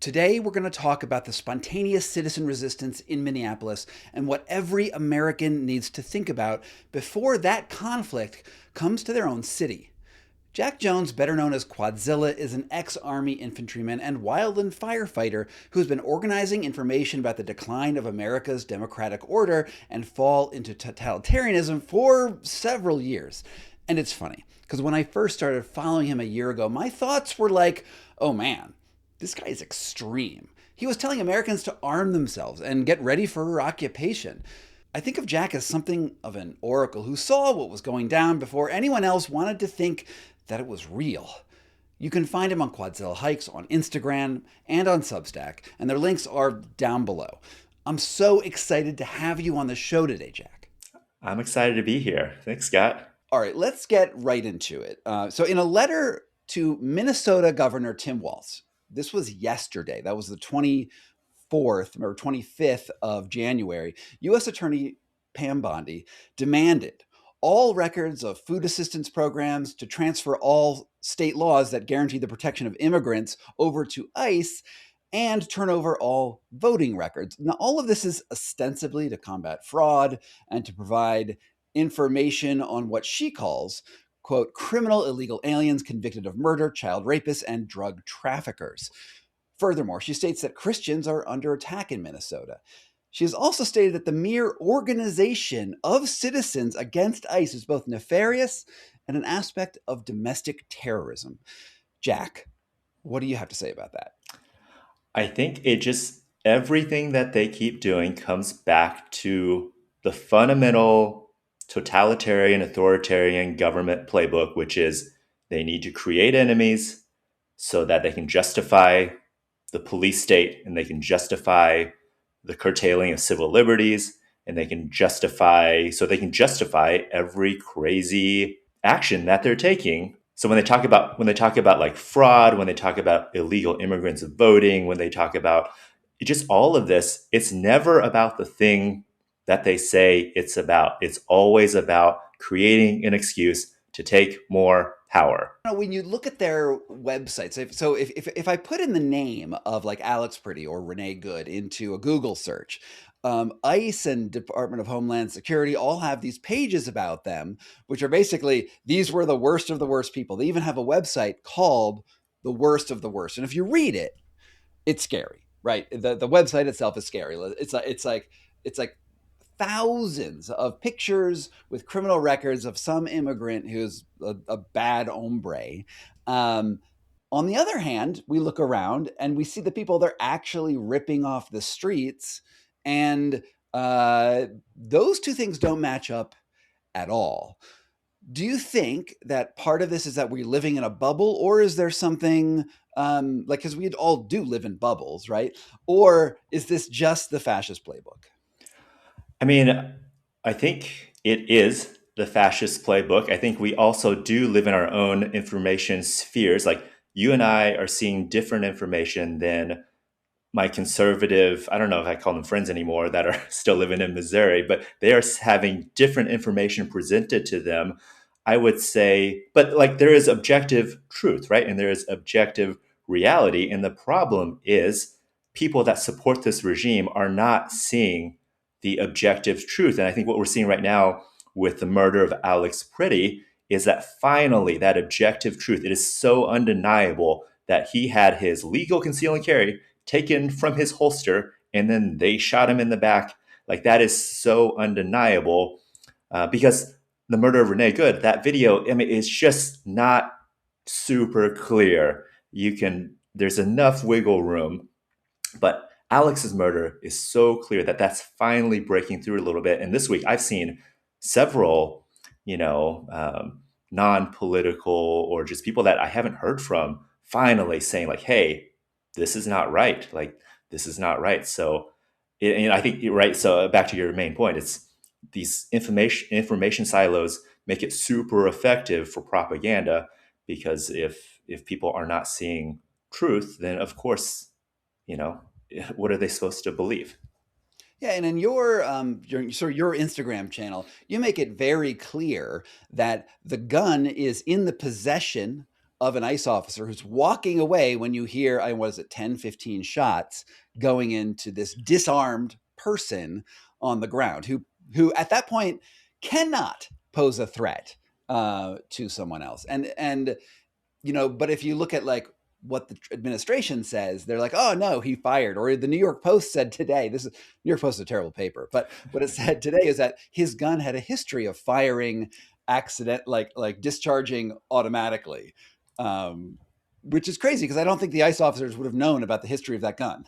Today, we're going to talk about the spontaneous citizen resistance in Minneapolis and what every American needs to think about before that conflict comes to their own city. Jack Jones, better known as Quadzilla, is an ex-Army infantryman and wildland firefighter who's been organizing information about the decline of America's democratic order and fall into totalitarianism for several years. And it's funny, because when I first started following him a year ago, my thoughts were like, oh man, this guy is extreme. He was telling Americans to arm themselves and get ready for occupation. I think of Jack as something of an oracle who saw what was going down before anyone else wanted to think that it was real. You can find him on Quadzilla Hikes on Instagram and on Substack, and their links are down below. I'm so excited to have you on the show today, Jack. I'm excited to be here. Thanks, Scott. All right, let's get right into it. So in a letter to Minnesota Governor Tim Walz, this was yesterday, that was the 24th or 25th of January, U.S. Attorney Pam Bondi demanded all records of food assistance programs to transfer all state laws that guarantee the protection of immigrants over to ICE and turn over all voting records. Now, all of this is ostensibly to combat fraud and to provide information on what she calls, quote, criminal illegal aliens convicted of murder, child rapists, and drug traffickers. Furthermore, she states that Christians are under attack in Minnesota. She has also stated that the mere organization of citizens against ICE is both nefarious and an aspect of domestic terrorism. Jack, what do you have to say about that? I think everything that they keep doing comes back to the fundamental totalitarian, authoritarian government playbook, which is they need to create enemies so that they can justify the police state and they can justify the curtailing of civil liberties and they can justify every crazy action that they're taking. So when they talk about like fraud, when they talk about illegal immigrants voting, when they talk about just all of this, it's never about the thing that they say it's about. It's always about creating an excuse to take more power. When you look at their websites, so if I put in the name of like Alex Pretty or Renee Good into a Google search, ICE and Department of Homeland Security all have these pages about them, which are basically, these were the worst of the worst people. They even have a website called The Worst of the Worst. And if you read it, it's scary, right? The website itself is scary. It's like thousands of pictures with criminal records of some immigrant who's a bad hombre. On the other hand, we look around and we see the people they're actually ripping off the streets, and those two things don't match up at all. Do you think that part of this is that we're living in a bubble, or is there something like, because we all do live in bubbles, right? Or is this just the fascist playbook? I mean, I think it is the fascist playbook. I think we also do live in our own information spheres. Like you and I are seeing different information than my conservative, I don't know if I call them friends anymore, that are still living in Missouri, but they are having different information presented to them. I would say, but like there is objective truth, right? And there is objective reality. And the problem is people that support this regime are not seeing the objective truth. And I think what we're seeing right now with the murder of Alex Pretty is that finally that objective truth, it is so undeniable that he had his legal conceal and carry taken from his holster and then they shot him in the back. Like that is so undeniable because the murder of Renee Good, that video, I mean, it's just not super clear. There's enough wiggle room, but Alex's murder is so clear that that's finally breaking through a little bit. And this week I've seen several, non-political or just people that I haven't heard from finally saying like, hey, this is not right. Like, this is not right. So I think you're right. So back to your main point, it's these information silos make it super effective for propaganda because if people are not seeing truth, then of course, what are they supposed to believe? Yeah, and in your Instagram channel, you make it very clear that the gun is in the possession of an ICE officer who's walking away when you hear, I was it, 10, 15 shots going into this disarmed person on the ground who at that point cannot pose a threat to someone else. And but if you look at like what the administration says, they're like, oh no, he fired. Or the New York Post said today, this is New York Post is a terrible paper, but what it said today is that his gun had a history of firing accident, like discharging automatically, which is crazy because I don't think the ICE officers would have known about the history of that gun.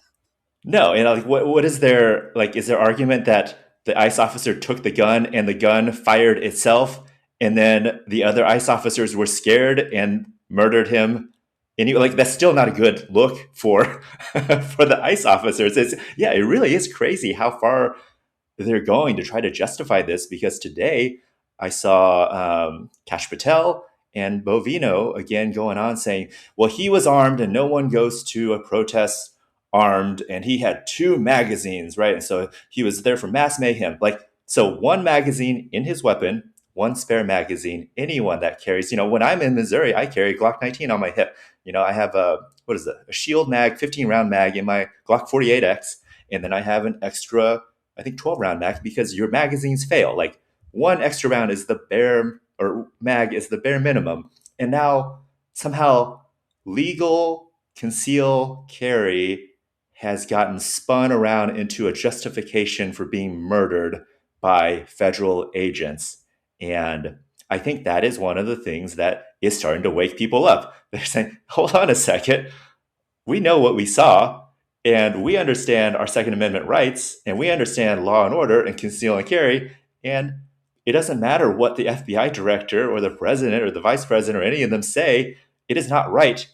No, and like, what is there like? Is there argument that the ICE officer took the gun and the gun fired itself, and then the other ICE officers were scared and murdered him? And like, that's still not a good look for for the ICE officers. It's, yeah, it really is crazy how far they're going to try to justify this, because today I saw Kash Patel and Bovino again going on saying, well, he was armed and no one goes to a protest armed, and he had two magazines, right? And so he was there for mass mayhem. Like, so one magazine in his weapon, one spare magazine. Anyone that carries, when I'm in Missouri, I carry Glock 19 on my hip. I have what is it, a shield mag, 15 round mag in my Glock 48X. And then I have an extra, I think, 12 round mag, because your magazines fail. Like, one extra round is the bare, or mag is the bare minimum. And now somehow legal conceal carry has gotten spun around into a justification for being murdered by federal agents. And I think that is one of the things that is starting to wake people up. They're saying, hold on a second. We know what we saw, and we understand our Second Amendment rights, and we understand law and order and conceal and carry. And it doesn't matter what the FBI director or the president or the vice president or any of them say. It is not right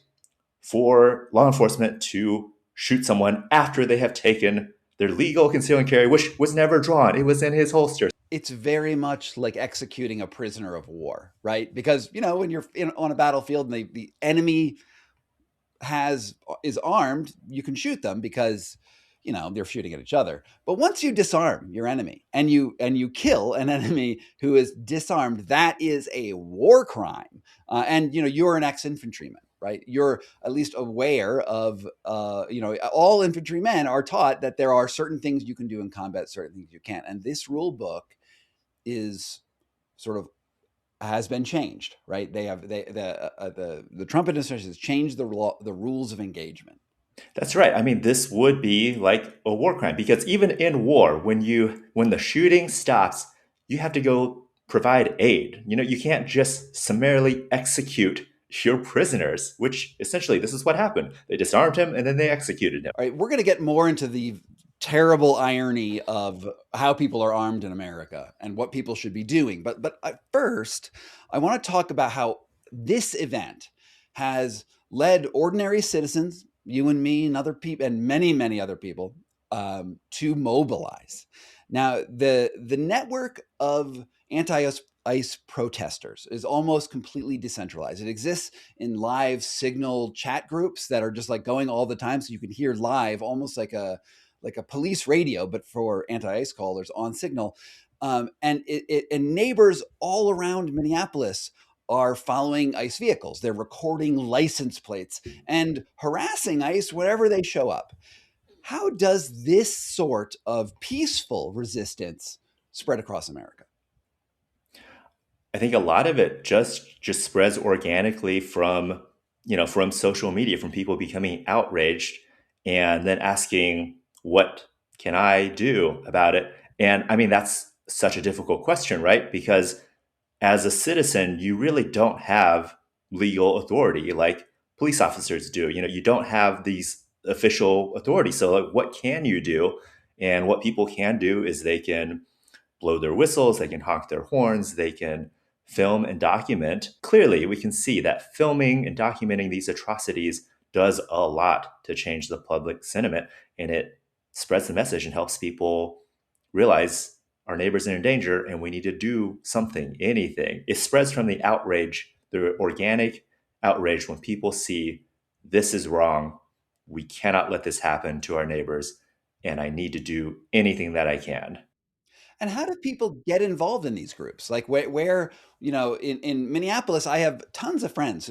for law enforcement to shoot someone after they have taken their legal conceal and carry, which was never drawn. It was in his holster. It's very much like executing a prisoner of war, right? Because when you're on a battlefield and the enemy is armed, you can shoot them because they're shooting at each other. But once you disarm your enemy and you kill an enemy who is disarmed, that is a war crime. And you're an ex-infantryman, right? You're at least aware of all infantrymen are taught that there are certain things you can do in combat, certain things you can't. And this rule book is sort of has been changed, right? The Trump administration has changed the rules of engagement. That's right. I mean, this would be like a war crime, because even in war, when the shooting stops, you have to go provide aid. You can't just summarily execute your prisoners, which essentially this is what happened. They disarmed him and then they executed him. All right, we're going to get more into the terrible irony of how people are armed in America and what people should be doing. But first, I want to talk about how this event has led ordinary citizens, you and me and other people, and many other people, to mobilize. Now, the network of anti-ICE protesters is almost completely decentralized. It exists in live Signal chat groups that are just like going all the time, so you can hear live, almost like a police radio, but for anti-ICE callers on Signal. And neighbors all around Minneapolis are following ICE vehicles. They're recording license plates and harassing ICE wherever they show up. How does this sort of peaceful resistance spread across America? I think a lot of it just spreads organically from social media, from people becoming outraged and then asking, what can I do about it? And I mean, that's such a difficult question, right? Because as a citizen, you really don't have legal authority like police officers do. You don't have these official authorities. So like, what can you do? And what people can do is they can blow their whistles, they can honk their horns, they can film and document. Clearly, we can see that filming and documenting these atrocities does a lot to change the public sentiment, and it spreads the message and helps people realize our neighbors are in danger and we need to do something, anything. It spreads from the outrage, the organic outrage, when people see this is wrong. We cannot let this happen to our neighbors, and I need to do anything that I can. And how do people get involved in these groups? Like where in Minneapolis, I have tons of friends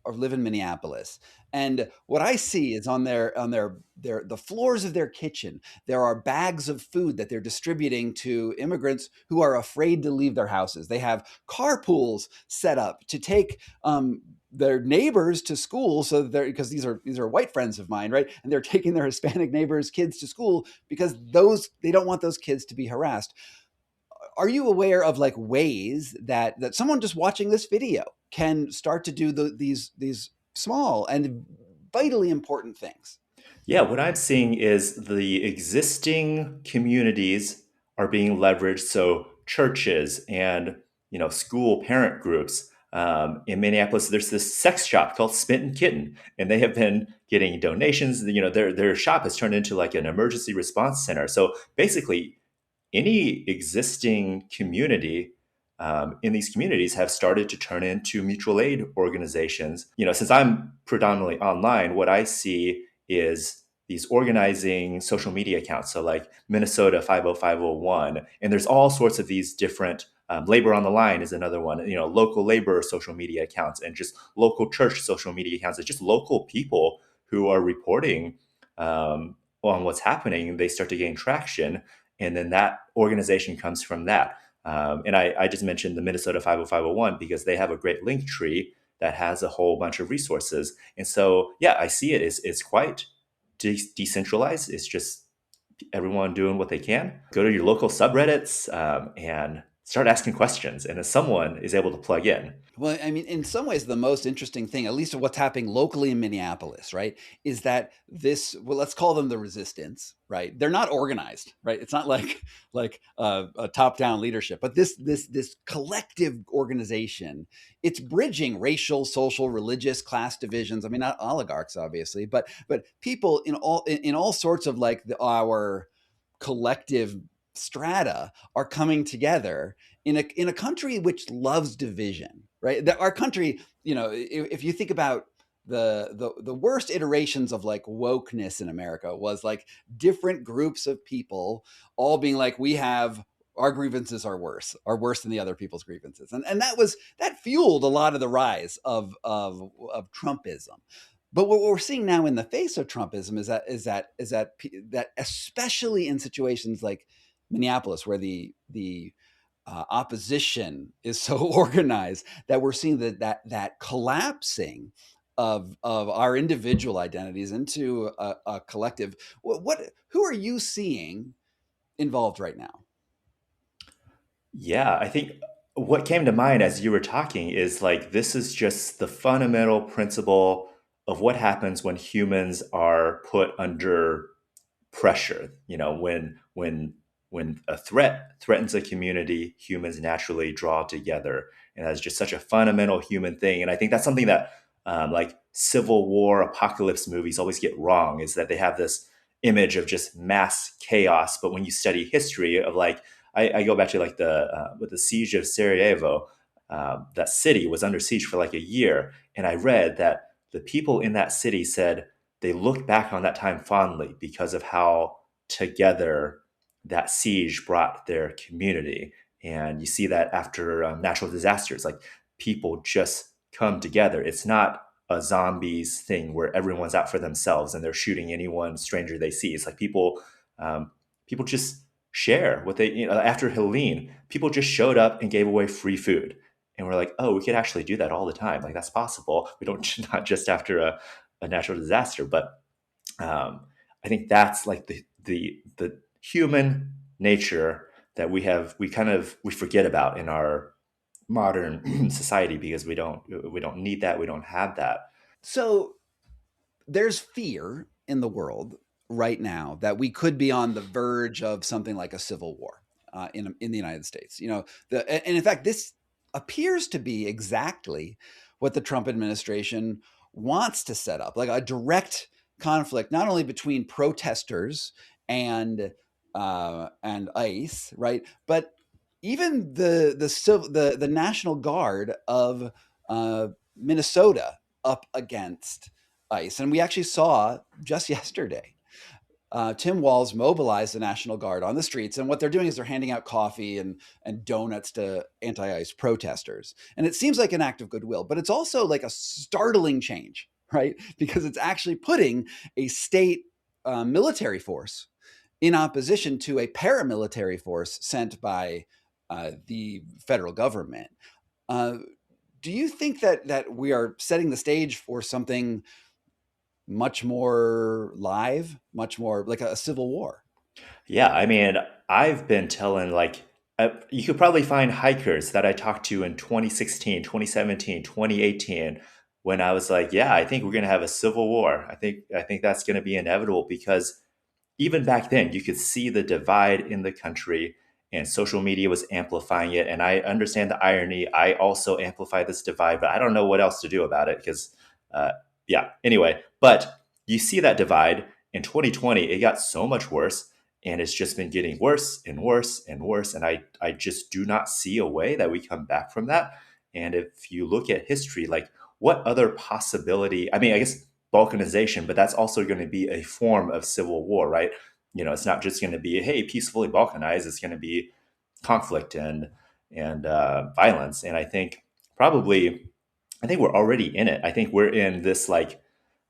live in Minneapolis, and what I see is on the floors of their kitchen, there are bags of food that they're distributing to immigrants who are afraid to leave their houses. They have carpools set up to take their neighbors to school, so that they're because these are white friends of mine, right? And they're taking their Hispanic neighbors' kids to school because those they don't want those kids to be harassed. Are you aware of like ways that someone just watching this video can start to do these small and vitally important things? Yeah, what I'm seeing is the existing communities are being leveraged. So churches and school parent groups. In Minneapolis, there's this sex shop called Spit and Kitten, and they have been getting donations. Their shop has turned into like an emergency response center. So basically, any existing community in these communities have started to turn into mutual aid organizations. Since I'm predominantly online, what I see is these organizing social media accounts. So like Minnesota 50501, and there's all sorts of these different labor on the line is another one. Local labor social media accounts and just local church social media accounts. It's just local people who are reporting on what's happening. They start to gain traction, and then that organization comes from that. And I just mentioned the Minnesota 50501 because they have a great link tree that has a whole bunch of resources. And so, yeah, I see it. It's quite decentralized. It's just everyone doing what they can. Go to your local subreddits and start asking questions. And then someone is able to plug in. Well, I mean, in some ways, the most interesting thing, at least of what's happening locally in Minneapolis, right, is that well, let's call them the resistance, right? They're not organized, right? It's not like a top-down leadership, but this collective organization, it's bridging racial, social, religious, class divisions. I mean, not oligarchs, obviously, but people in all sorts of like our collective strata are coming together in a country which loves division, right? Our country, if you think about the worst iterations of like wokeness in America was like different groups of people all being like, we have our grievances are worse than the other people's grievances, and that fueled a lot of the rise of Trumpism. But what we're seeing now in the face of Trumpism is that especially in situations like Minneapolis, where the opposition is so organized, that we're seeing that collapsing of our individual identities into a collective. Who are you seeing involved right now? Yeah, I think what came to mind as you were talking is like this is just the fundamental principle of what happens when humans are put under pressure. When a threat threatens a community, humans naturally draw together, and that's just such a fundamental human thing. And I think that's something that like Civil War apocalypse movies always get wrong, is that they have this image of just mass chaos. But when you study history of like I go back to like the with the siege of Sarajevo, that city was under siege for like a year, and I read that the people in that city said they looked back on that time fondly because of how together that siege brought their community. And you see that after natural disasters, like people just come together. It's not a zombies thing where everyone's out for themselves and they're shooting anyone stranger they see. It's like people just share what they, after Helene, people just showed up and gave away free food. And we're like, oh, we could actually do that all the time. Like that's possible. We don't not just after a natural disaster, but I think that's like the human nature that we forget about in our modern society because we don't need that, we don't have that. So there's fear in the world right now that we could be on the verge of something like a civil war in the United States. And in fact, this appears to be exactly what the Trump administration wants to set up, like a direct conflict, not only between protesters and ICE, right, but even the National Guard of Minnesota up against ICE. And we actually saw just yesterday Tim Walz mobilized the National Guard on the streets, and what they're doing is they're handing out coffee and donuts to anti-ICE protesters. And it seems like an act of goodwill, but it's also like a startling change, right? Because it's actually putting a state military force in opposition to a paramilitary force sent by the federal government. Uh, do you think that we are setting the stage for something much more live, much more like a civil war? Yeah, I mean, I've been telling like you could probably find hikers that I talked to in 2016, 2017, 2018 when I was like, yeah, I think we're going to have a civil war. I think that's going to be inevitable because even back then, you could see the divide in the country, and social media was amplifying it. And I understand the irony. I also amplify this divide, but I don't know what else to do about it because, uh, yeah. Anyway, but you see that divide in 2020. It got so much worse, and it's just been getting worse and worse and worse. And I just do not see a way that we come back from that. And if you look at history, like what other possibility? I mean, I guess balkanization, but that's also going to be a form of civil war, right? It's not just going to be, hey, peacefully balkanize. It's going to be conflict and violence. And probably, I think we're already in it. I think we're in this like,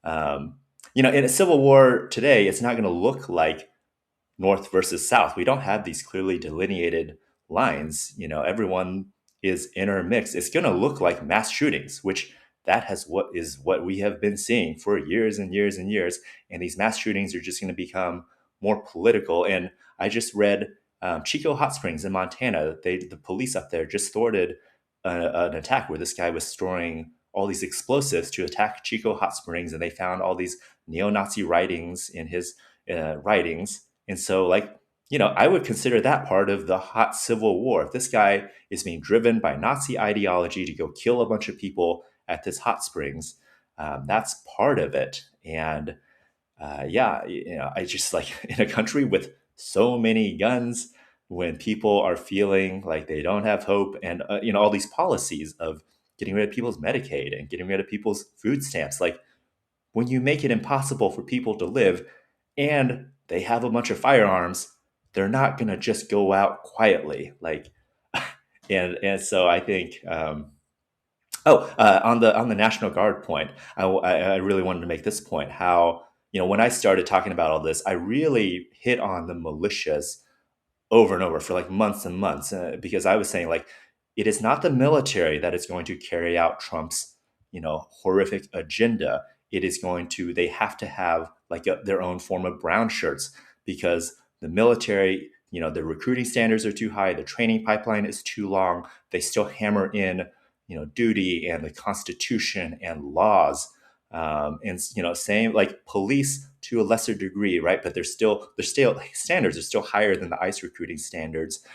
in a civil war today, it's not going to look like North versus South. We don't have these clearly delineated lines. Everyone is intermixed. It's going to look like mass shootings, which that is what we have been seeing for years and years and years. And these mass shootings are just going to become more political. And I just read Chico Hot Springs in Montana. The police up there just thwarted an attack where this guy was storing all these explosives to attack Chico Hot Springs, and they found all these neo-Nazi writings in his writings. And so, like, I would consider that part of the hot civil war. If this guy is being driven by Nazi ideology to go kill a bunch of people at this hot springs, that's part of it. And yeah, I just like in a country with so many guns, when people are feeling like they don't have hope, and all these policies of getting rid of people's Medicaid and getting rid of people's food stamps, like when you make it impossible for people to live and they have a bunch of firearms, they're not going to just go out quietly. Like, and so I think, on the National Guard point, I really wanted to make this point. How when I started talking about all this, I really hit on the militias over and over for like months and months, because I was saying like it is not the military that is going to carry out Trump's horrific agenda. It is going to They have to have like their own form of brown shirts, because the military, the recruiting standards are too high, the training pipeline is too long. They still hammer in duty and the Constitution and laws, and same like police to a lesser degree, right? But their standards are still higher than the ICE recruiting standards.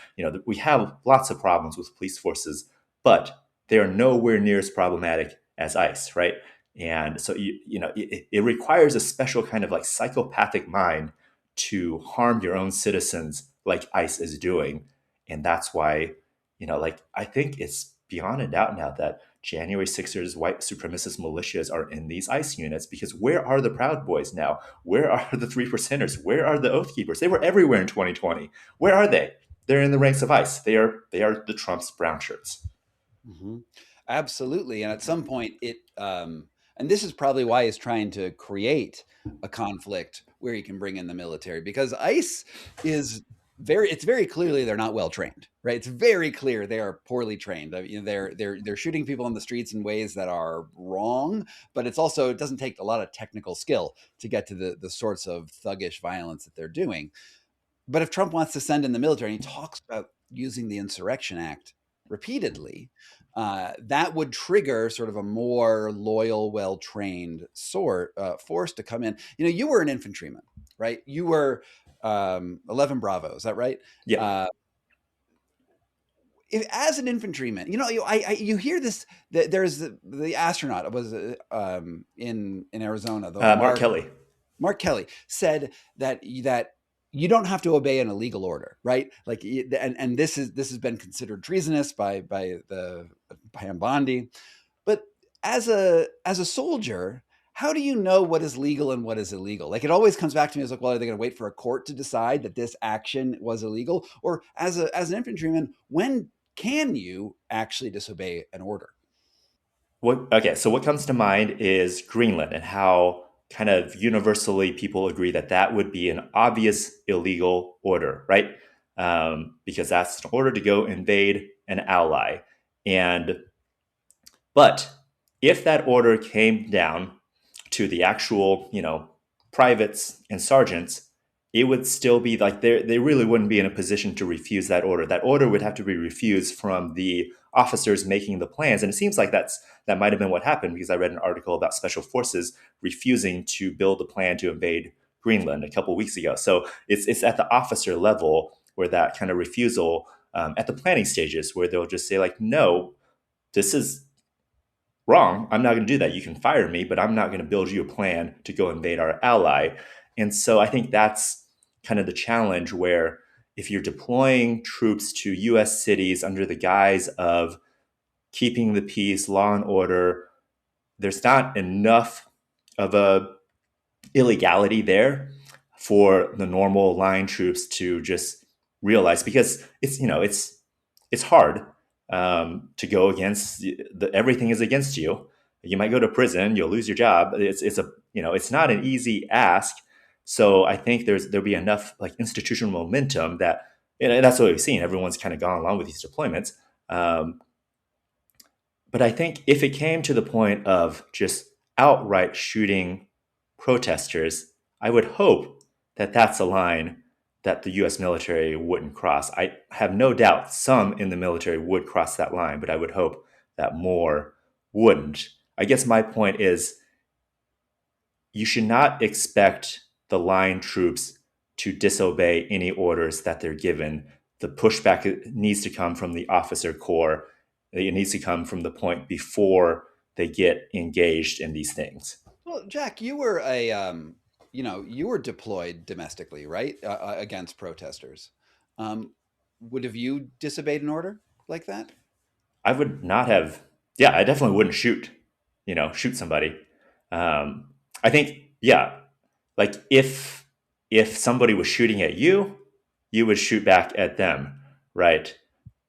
We have lots of problems with police forces, but they are nowhere near as problematic as ICE, right? And so it requires a special kind of like psychopathic mind to harm your own citizens like ICE is doing. And that's why, like I think it's beyond a doubt now that January Sixers, white supremacist militias are in these ICE units, because where are the Proud Boys now? Where are the Three Percenters? Where are the Oath Keepers? They were everywhere in 2020. Where are they? They're in the ranks of ICE. They are the Trump's brown shirts. Hmm. Absolutely. And at some point, and this is probably why he's trying to create a conflict where he can bring in the military, because ICE is it's very clearly they're not well trained, right? It's very clear they are poorly trained. I mean, they're shooting people on the streets in ways that are wrong, but it doesn't take a lot of technical skill to get to the sorts of thuggish violence that they're doing. But if Trump wants to send in the military, and he talks about using the Insurrection Act repeatedly, that would trigger sort of a more loyal, well trained force to come in. You were an infantryman, right? You were 11 Bravo, is that right? Yeah. Uh, as an infantryman, you hear this. There's the astronaut was in Arizona, the Mark Kelly. Mark Kelly said that you don't have to obey an illegal order, right? Like, and this has been considered treasonous by Pam Bondi. But as a soldier, how do you know what is legal and what is illegal? Like, it always comes back to me as like, well, are they going to wait for a court to decide that this action was illegal? Or as an infantryman, when can you actually disobey an order? So what comes to mind is Greenland and how kind of universally people agree that that would be an obvious illegal order, right? Because that's an order to go invade an ally. And but if that order came down to the actual, privates and sergeants, it would still be like they really wouldn't be in a position to refuse that order. That order would have to be refused from the officers making the plans. And it seems like that might have been what happened, because I read an article about special forces refusing to build a plan to invade Greenland a couple of weeks ago. So it's at the officer level where that kind of refusal, at the planning stages, where they'll just say like, no, this is wrong. I'm not going to do that. You can fire me, but I'm not going to build you a plan to go invade our ally. And so I think that's kind of the challenge, where if you're deploying troops to US cities under the guise of keeping the peace, law and order, there's not enough of a illegality there for the normal line troops to just realize, because it's hard, to go against everything is against you. You might go to prison, you'll lose your job. It's not an easy ask. So I think there'll be enough like institutional momentum that, that's what we've seen. Everyone's kind of gone along with these deployments. Um, but I think if it came to the point of just outright shooting protesters, I would hope that that's a line that the US military wouldn't cross. I have no doubt some in the military would cross that line, but I would hope that more wouldn't. I guess my point is, you should not expect the line troops to disobey any orders that they're given. The pushback needs to come from the officer corps. It needs to come from the point before they get engaged in these things. Well, Jack, you were a you were deployed domestically, right, against protesters. Um, would have you disobeyed an order like that? I would not have. Yeah, I definitely wouldn't shoot somebody. I think, yeah, like if somebody was shooting at you, you would shoot back at them, right?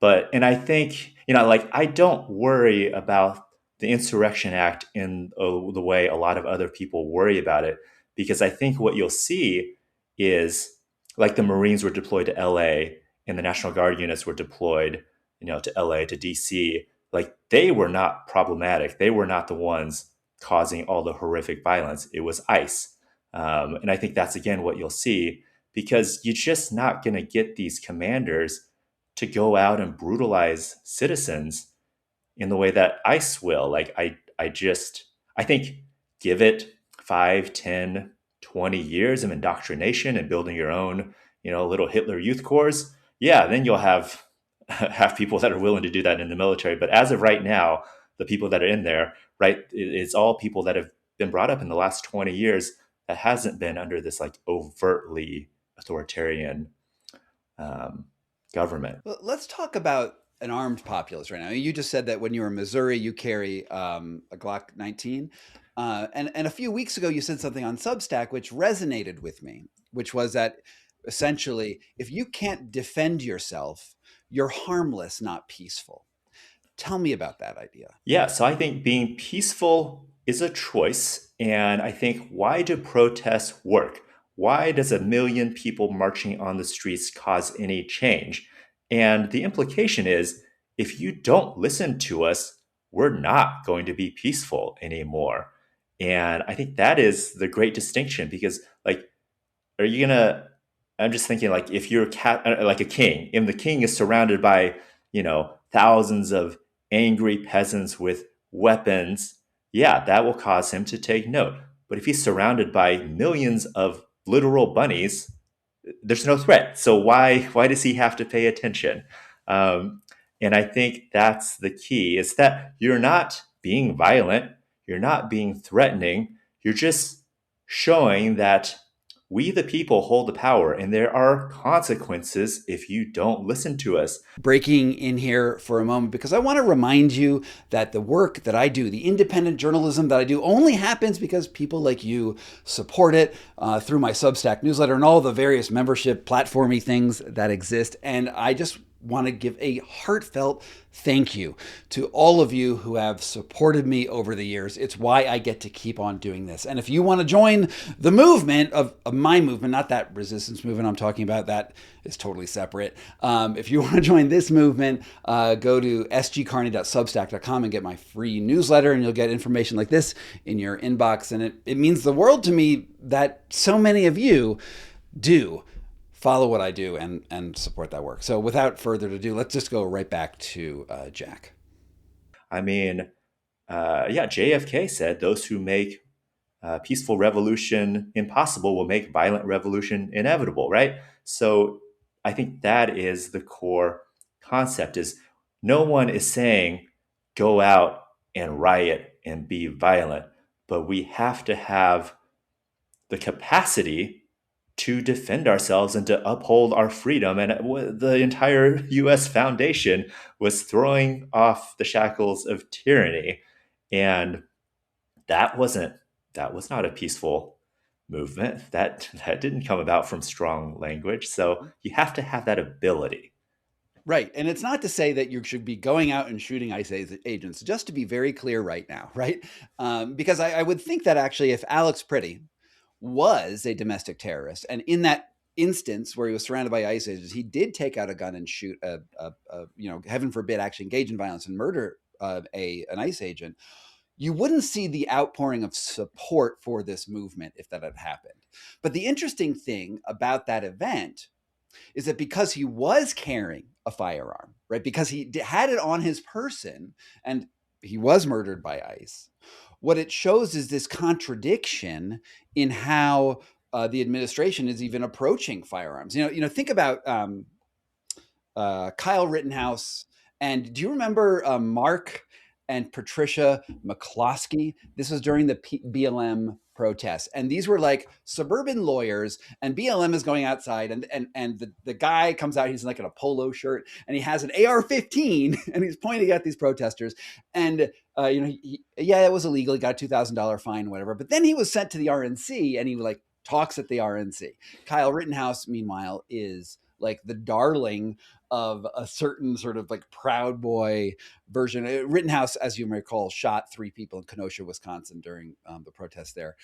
And I think, like, I don't worry about the Insurrection Act in the way a lot of other people worry about it, because I think what you'll see is, like, the Marines were deployed to LA and the National Guard units were deployed, to LA, to DC. Like, they were not problematic. They were not the ones causing all the horrific violence. It was ICE. And I think that's, again, what you'll see, because you're just not going to get these commanders to go out and brutalize citizens in the way that ICE will. Like, I think, give it 5, 10, 20 years of indoctrination and building your own, little Hitler youth corps. Yeah, then you'll have people that are willing to do that in the military. But as of right now, the people that are in there, right, it's all people that have been brought up in the last 20 years that hasn't been under this like overtly authoritarian, um, government. Well, let's talk about an armed populace right now. You just said that when you were in Missouri, you carry a Glock 19. And a few weeks ago, you said something on Substack which resonated with me, which was that essentially, if you can't defend yourself, you're harmless, not peaceful. Tell me about that idea. Yeah, so I think being peaceful is a choice. And I think, why do protests work? Why does a million people marching on the streets cause any change? And the implication is, if you don't listen to us, we're not going to be peaceful anymore. And I think that is the great distinction, because, like, are you gonna, I'm just thinking, like, if you're like a king, and the king is surrounded by, thousands of angry peasants with weapons, yeah, that will cause him to take note. But if he's surrounded by millions of literal bunnies, there's no threat. So why does he have to pay attention? Um, and I think that's the key, is that you're not being violent, you're not being threatening, you're just showing that We, the people, hold the power, and there are consequences if you don't listen to us. Breaking in here for a moment because I want to remind you that the work that I do, the independent journalism that I do, only happens because people like you support it through my Substack newsletter and all the various membership platformy things that exist. And I just want to give a heartfelt thank you to all of you who have supported me over the years. It's why I get to keep on doing this. And if you want to join the movement of my movement, not that resistance movement I'm talking about, that is totally separate. If you want to join this movement, go to sgcarney.substack.com and get my free newsletter, and you'll get information like this in your inbox. And it means the world to me that so many of you do follow what I do and support that work. So without further ado, let's just go right back to Jack. I mean, yeah, JFK said those who make peaceful revolution impossible will make violent revolution inevitable, right? So I think that is the core concept is no one is saying go out and riot and be violent, but we have to have the capacity to defend ourselves and to uphold our freedom. And the entire US Foundation was throwing off the shackles of tyranny. And that wasn't that was not a peaceful movement. That didn't come about from strong language. So you have to have that ability. Right. And it's not to say that you should be going out and shooting ICE agents, just to be very clear right now, right? Because I would think that actually if Alex Pretty was a domestic terrorist, and in that instance where he was surrounded by ICE agents, he did take out a gun and shoot heaven forbid, actually engage in violence and murder an ICE agent, you wouldn't see the outpouring of support for this movement if that had happened. But the interesting thing about that event is that because he was carrying a firearm, right? Because he had it on his person and he was murdered by ICE, what it shows is this contradiction in how the administration is even approaching firearms. Think about Kyle Rittenhouse. And do you remember Mark and Patricia McCloskey? This was during the BLM protests. And these were like suburban lawyers, and BLM is going outside, and the guy comes out, he's like in a polo shirt, and he has an AR-15, and he's pointing at these protesters. And it was illegal. He got a $2,000 fine, whatever. But then he was sent to the RNC, and he like talks at the RNC. Kyle Rittenhouse, meanwhile, is like the darling of a certain sort of like Proud Boy version. Rittenhouse, as you may recall, shot 3 people in Kenosha, Wisconsin during the protests there.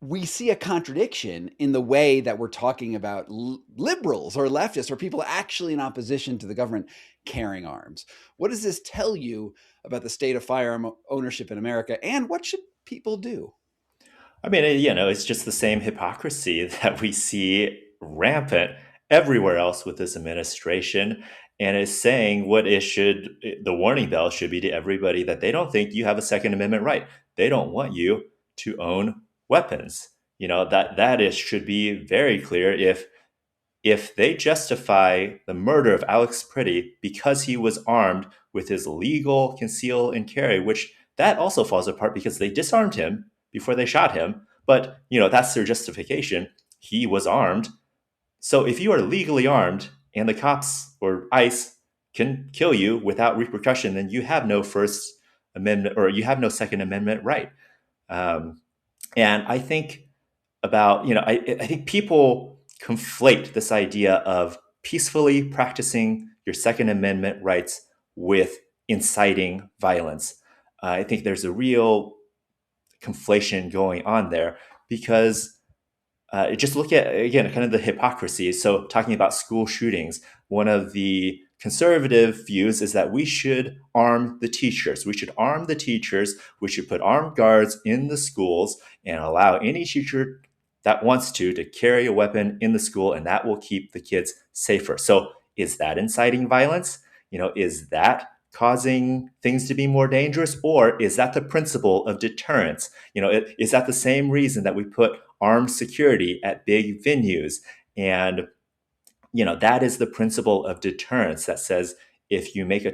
We see a contradiction in the way that we're talking about liberals or leftists or people actually in opposition to the government carrying arms. What does this tell you about the state of firearm ownership in America, and what should people do? I mean, it's just the same hypocrisy that we see rampant everywhere else with this administration, and is saying the warning bell should be to everybody that they don't think you have a Second Amendment right. They don't want you to own weapons. That should be very clear. If they justify the murder of Alex Pretty because he was armed with his legal conceal and carry, which that also falls apart because they disarmed him before they shot him. But, that's their justification. He was armed. So if you are legally armed and the cops or ICE can kill you without repercussion, then you have no First Amendment or you have no Second Amendment right. And I think I think people conflate this idea of peacefully practicing your Second Amendment rights with inciting violence. I think there's a real conflation going on there because just look at, again, kind of the hypocrisy. So talking about school shootings, one of the conservative views is that we should arm the teachers. We should arm the teachers. We should put armed guards in the schools and allow any teacher that wants to carry a weapon in the school, and that will keep the kids safer. So is that inciting violence? Is that causing things to be more dangerous? Or is that the principle of deterrence? Is that the same reason that we put armed security at big venues? And, that is the principle of deterrence that says if you make a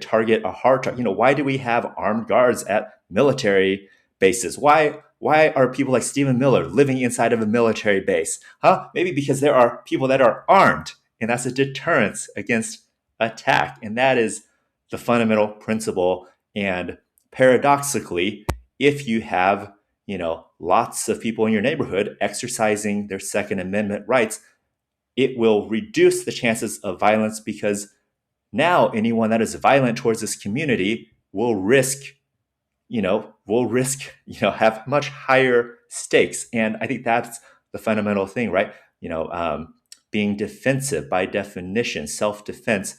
hard target, why do we have armed guards at military bases? Why Why are people like Stephen Miller living inside of a military base? Maybe because there are people that are armed, and that's a deterrence against attack. And that is the fundamental principle. And paradoxically, if you have, lots of people in your neighborhood exercising their Second Amendment rights, it will reduce the chances of violence because now anyone that is violent towards this community will risk, have much higher stakes. And I think that's the fundamental thing, right? Being defensive by definition, self-defense.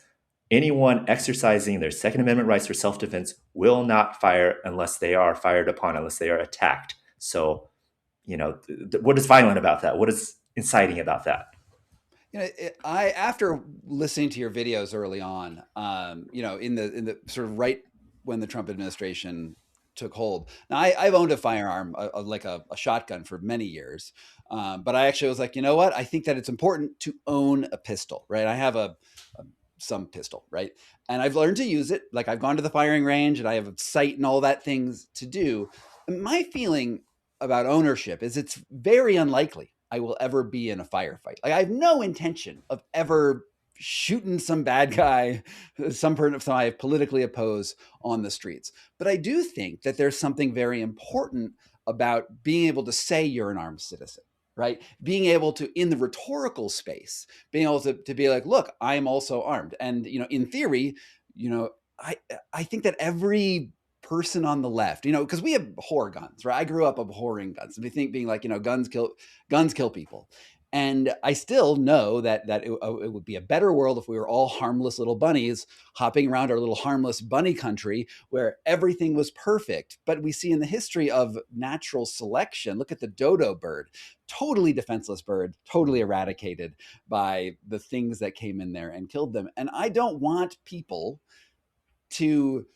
Anyone exercising their Second Amendment rights for self-defense will not fire unless they are fired upon, unless they are attacked. So, what is violent about that? What is inciting about that? I after listening to your videos early on, in the sort of right when the Trump administration took hold. Now, I've owned a firearm, like a shotgun, for many years, but I actually was like, you know what? I think that it's important to own a pistol, right? I have some pistol, right? And I've learned to use it. Like, I've gone to the firing range and I have a sight and all that things to do. And my feeling about ownership is it's very unlikely I will ever be in a firefight. Like, I have no intention of ever shooting some bad guy, some person I politically oppose on the streets. But I do think that there's something very important about being able to say you're an armed citizen, right? Being able to, in the rhetorical space, being able to be like, look, I'm also armed. And, in theory, you know, I, I think that every person on the left, because we abhor guns, right? I grew up abhorring guns. We think being like, guns kill people. And I still know that it would be a better world if we were all harmless little bunnies hopping around our little harmless bunny country where everything was perfect. But we see in the history of natural selection, look at the dodo bird, totally defenseless bird, totally eradicated by the things that came in there and killed them. And I don't want people to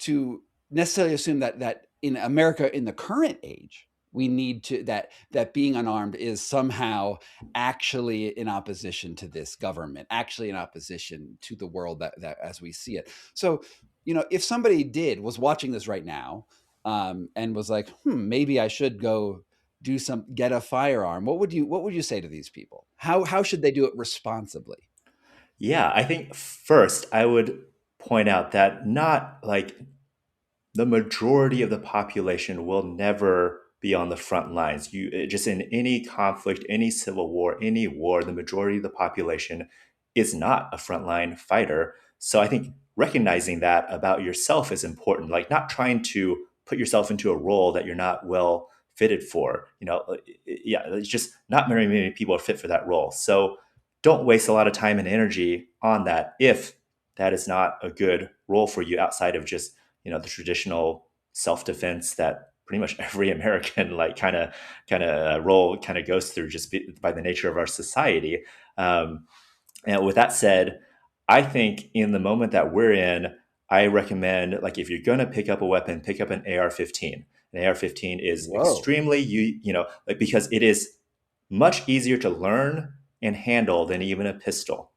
to necessarily assume that in America in the current age we need to that being unarmed is somehow actually in opposition to this government, actually in opposition to the world that as we see it. So, if somebody was watching this right now, and was like, maybe I should go get a firearm, what would you say to these people? How should they do it responsibly? Yeah, I think first I would point out that not like the majority of the population will never be on the front lines. Just in any conflict, any civil war, any war, the majority of the population is not a frontline fighter. So I think recognizing that about yourself is important. Like, not trying to put yourself into a role that you're not well fitted for. Yeah, it's just not very many people are fit for that role. So don't waste a lot of time and energy on that if that is not a good role for you outside of just the traditional self-defense that pretty much every American like kind of role kind of goes through just by the nature of our society. And with that said, I think in the moment that we're in, I recommend, like, if you're going to pick up a weapon, pick up an AR-15. An AR-15 is Whoa. extremely like, because it is much easier to learn and handle than even a pistol.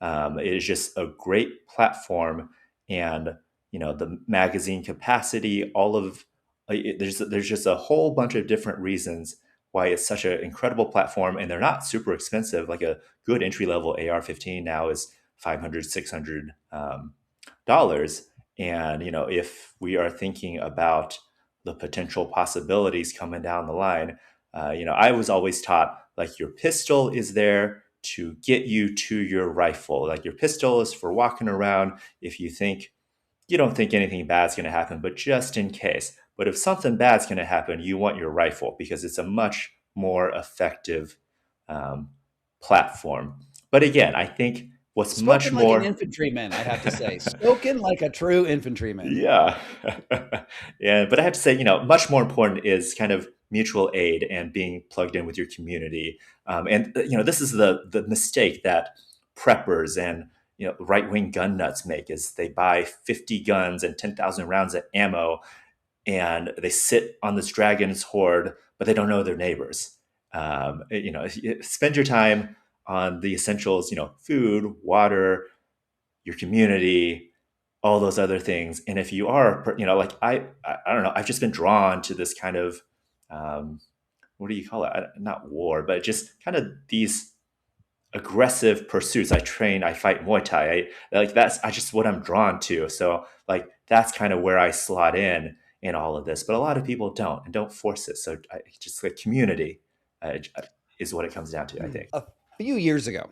It is just a great platform, and the magazine capacity, all of there's just a whole bunch of different reasons why it's such an incredible platform, and they're not super expensive. Like, a good entry level AR-15 now is 500, $600. And if we are thinking about the potential possibilities coming down the line, I was always taught, like, your pistol is there to get you to your rifle. Like, your pistol is for walking around if you don't think anything bad's going to happen, but just in case. But if something bad's going to happen, you want your rifle because it's a much more effective um, platform. But again, I think what's much Spoken like an more, infantryman, I have to say. Spoken like a true infantryman. yeah, yeah. But I have to say, much more important is kind of mutual aid and being plugged in with your community. And this is the mistake that preppers and right wing gun nuts make, is they buy 50 guns and 10,000 rounds of ammo, and they sit on this dragon's hoard, but they don't know their neighbors. Spend your time on the essentials, food, water, your community, all those other things. And if you are, like I don't know, I've just been drawn to this kind of what do you call it? Not war, but just kind of these aggressive pursuits. I fight Muay Thai. Like that's I just what I'm drawn to. So like that's kind of where I slot in all of this. But a lot of people don't and don't force it. So just like community is what it comes down to, I think. A few years ago,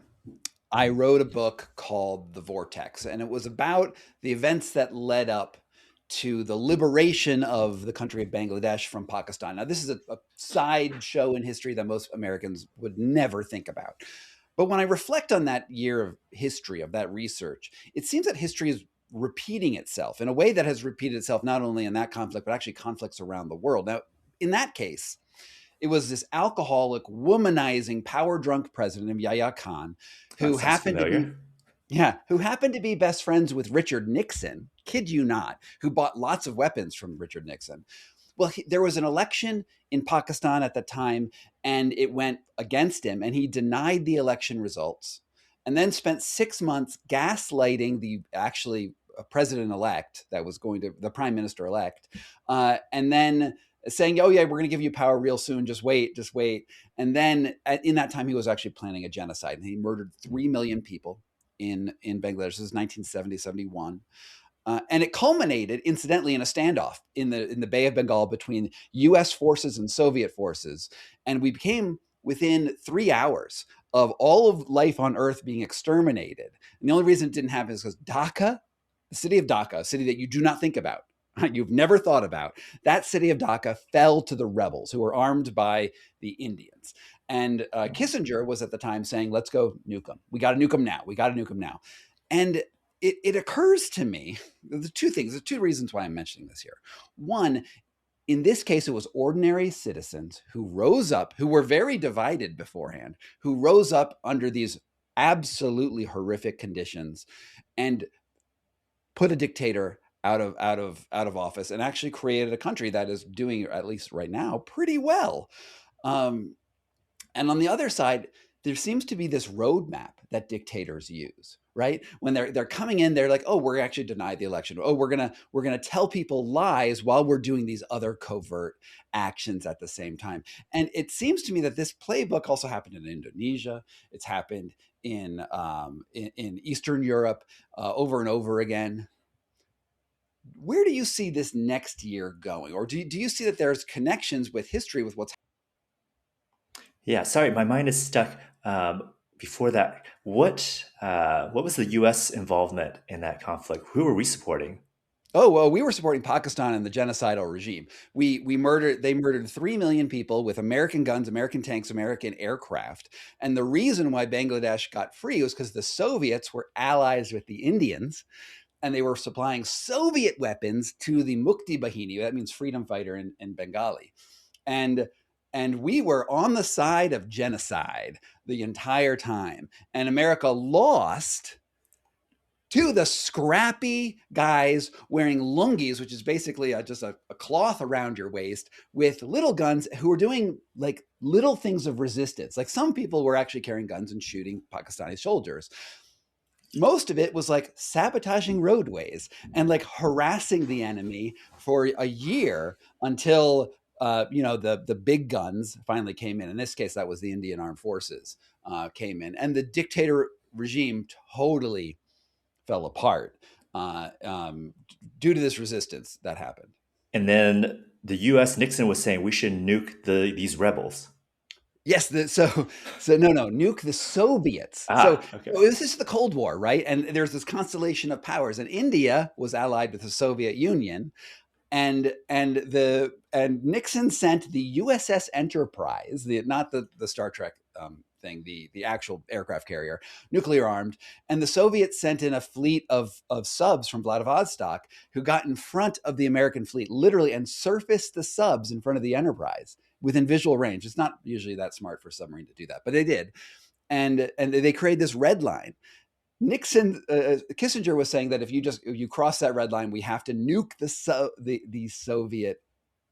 I wrote a book called The Vortex, and it was about the events that led up to the liberation of the country of Bangladesh from Pakistan. Now, this is a side show in history that most Americans would never think about. But when I reflect on that year of history, of that research, it seems that history is repeating itself in a way that has repeated itself not only in that conflict, but actually conflicts around the world. Now, in that case, it was this alcoholic, womanizing, power drunk president of Yahya Khan That who sounds happened to be familiar. yeah, who happened to be best friends with Richard Nixon, kid you not, who bought lots of weapons from Richard Nixon. Well, there was an election in Pakistan at the time, and it went against him, and he denied the election results, and then spent 6 months gaslighting the actually president elect that was going to the prime minister elect, and then saying, "Oh yeah, we're going to give you power real soon. Just wait, just wait." And then in that time, he was actually planning a genocide, and he murdered 3 million people in Bangladesh. This is 1970, 71. And it culminated, incidentally, in a standoff in the Bay of Bengal between U.S. forces and Soviet forces, and we became within 3 hours of all of life on Earth being exterminated. And the only reason it didn't happen is because Dhaka, the city of Dhaka, a city that you do not think about, you've never thought about, that city of Dhaka fell to the rebels who were armed by the Indians. And Kissinger was at the time saying, "Let's go nuke them. We got to nuke them now. We got to nuke them now." And it occurs to me the two things, the two reasons why I'm mentioning this here. One, in this case, it was ordinary citizens who rose up, who were very divided beforehand, who rose up under these absolutely horrific conditions and put a dictator out of office and actually created a country that is doing, at least right now, pretty well. Um, and on the other side, there seems to be this roadmap that dictators use, right? When they're coming in, they're like, "Oh, we're actually denied the election. Oh, we're gonna tell people lies while we're doing these other covert actions at the same time." And it seems to me that this playbook also happened in Indonesia. It's happened in Eastern Europe over and over again. Where do you see this next year going, or do you see that there's connections with history with what's Yeah, sorry, my mind is stuck. Before that, what was the U.S. involvement in that conflict? Who were we supporting? Oh, well, we were supporting Pakistan and the genocidal regime. We murdered they murdered 3 million people with American guns, American tanks, American aircraft. And the reason why Bangladesh got free was because the Soviets were allies with the Indians and they were supplying Soviet weapons to the Mukti Bahini. That means freedom fighter in Bengali. And and we were on the side of genocide the entire time. And America lost to the scrappy guys wearing lungis, which is basically just a cloth around your waist with little guns who were doing like little things of resistance. Like some people were actually carrying guns and shooting Pakistani soldiers. Most of it was like sabotaging roadways and like harassing the enemy for a year until the big guns finally came in. In this case, that was the Indian Armed Forces came in, and the dictator regime totally fell apart due to this resistance that happened. And then the U.S. Nixon was saying we should nuke these rebels. Yes, so no, nuke the Soviets. So, Ah, okay. so this is the Cold War, right? And there's this constellation of powers, and India was allied with the Soviet Union, and Nixon sent the USS Enterprise, not the Star Trek thing, the actual aircraft carrier, nuclear armed, and the Soviets sent in a fleet of subs from Vladivostok who got in front of the American fleet, literally, and surfaced the subs in front of the Enterprise within visual range. It's not usually that smart for a submarine to do that, but they did, and they created this red line. Kissinger was saying that if you cross that red line, we have to nuke the Soviet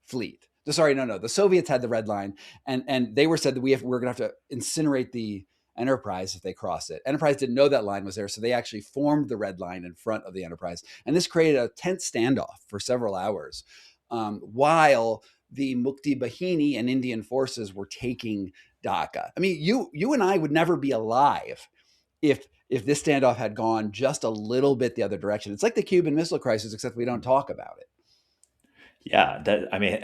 fleet. Sorry, no. The Soviets had the red line, and they were said that we're going to have to incinerate the Enterprise if they cross it. Enterprise didn't know that line was there, so they actually formed the red line in front of the Enterprise, and this created a tense standoff for several hours, while the Mukti Bahini and Indian forces were taking Dhaka. I mean, you and I would never be alive if this standoff had gone just a little bit the other direction. It's like the Cuban Missile Crisis, except we don't talk about it. Yeah, that I mean,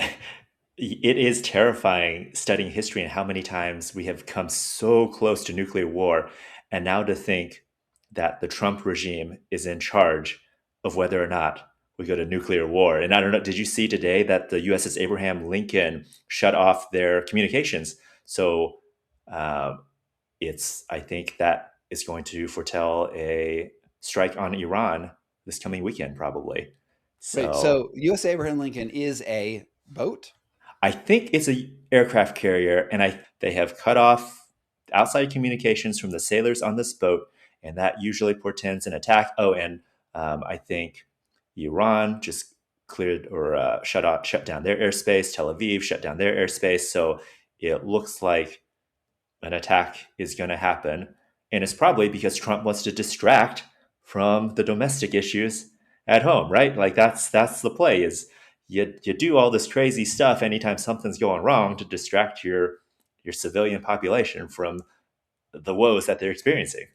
it is terrifying studying history and how many times we have come so close to nuclear war, and now to think that the Trump regime is in charge of whether or not we go to nuclear war. And I don't know, did you see today that the USS Abraham Lincoln shut off their communications? So I think that is going to foretell a strike on Iran this coming weekend, probably. Right. So So U.S. Abraham Lincoln is a boat. I think it's a aircraft carrier, and they have cut off outside communications from the sailors on this boat, and that usually portends an attack. Oh, and I think Iran just cleared or shut down their airspace. Tel Aviv shut down their airspace. So it looks like an attack is going to happen, and it's probably because Trump wants to distract from the domestic issues at home, right? Like that's the play is you do all this crazy stuff anytime something's going wrong to distract your civilian population from the woes that they're experiencing.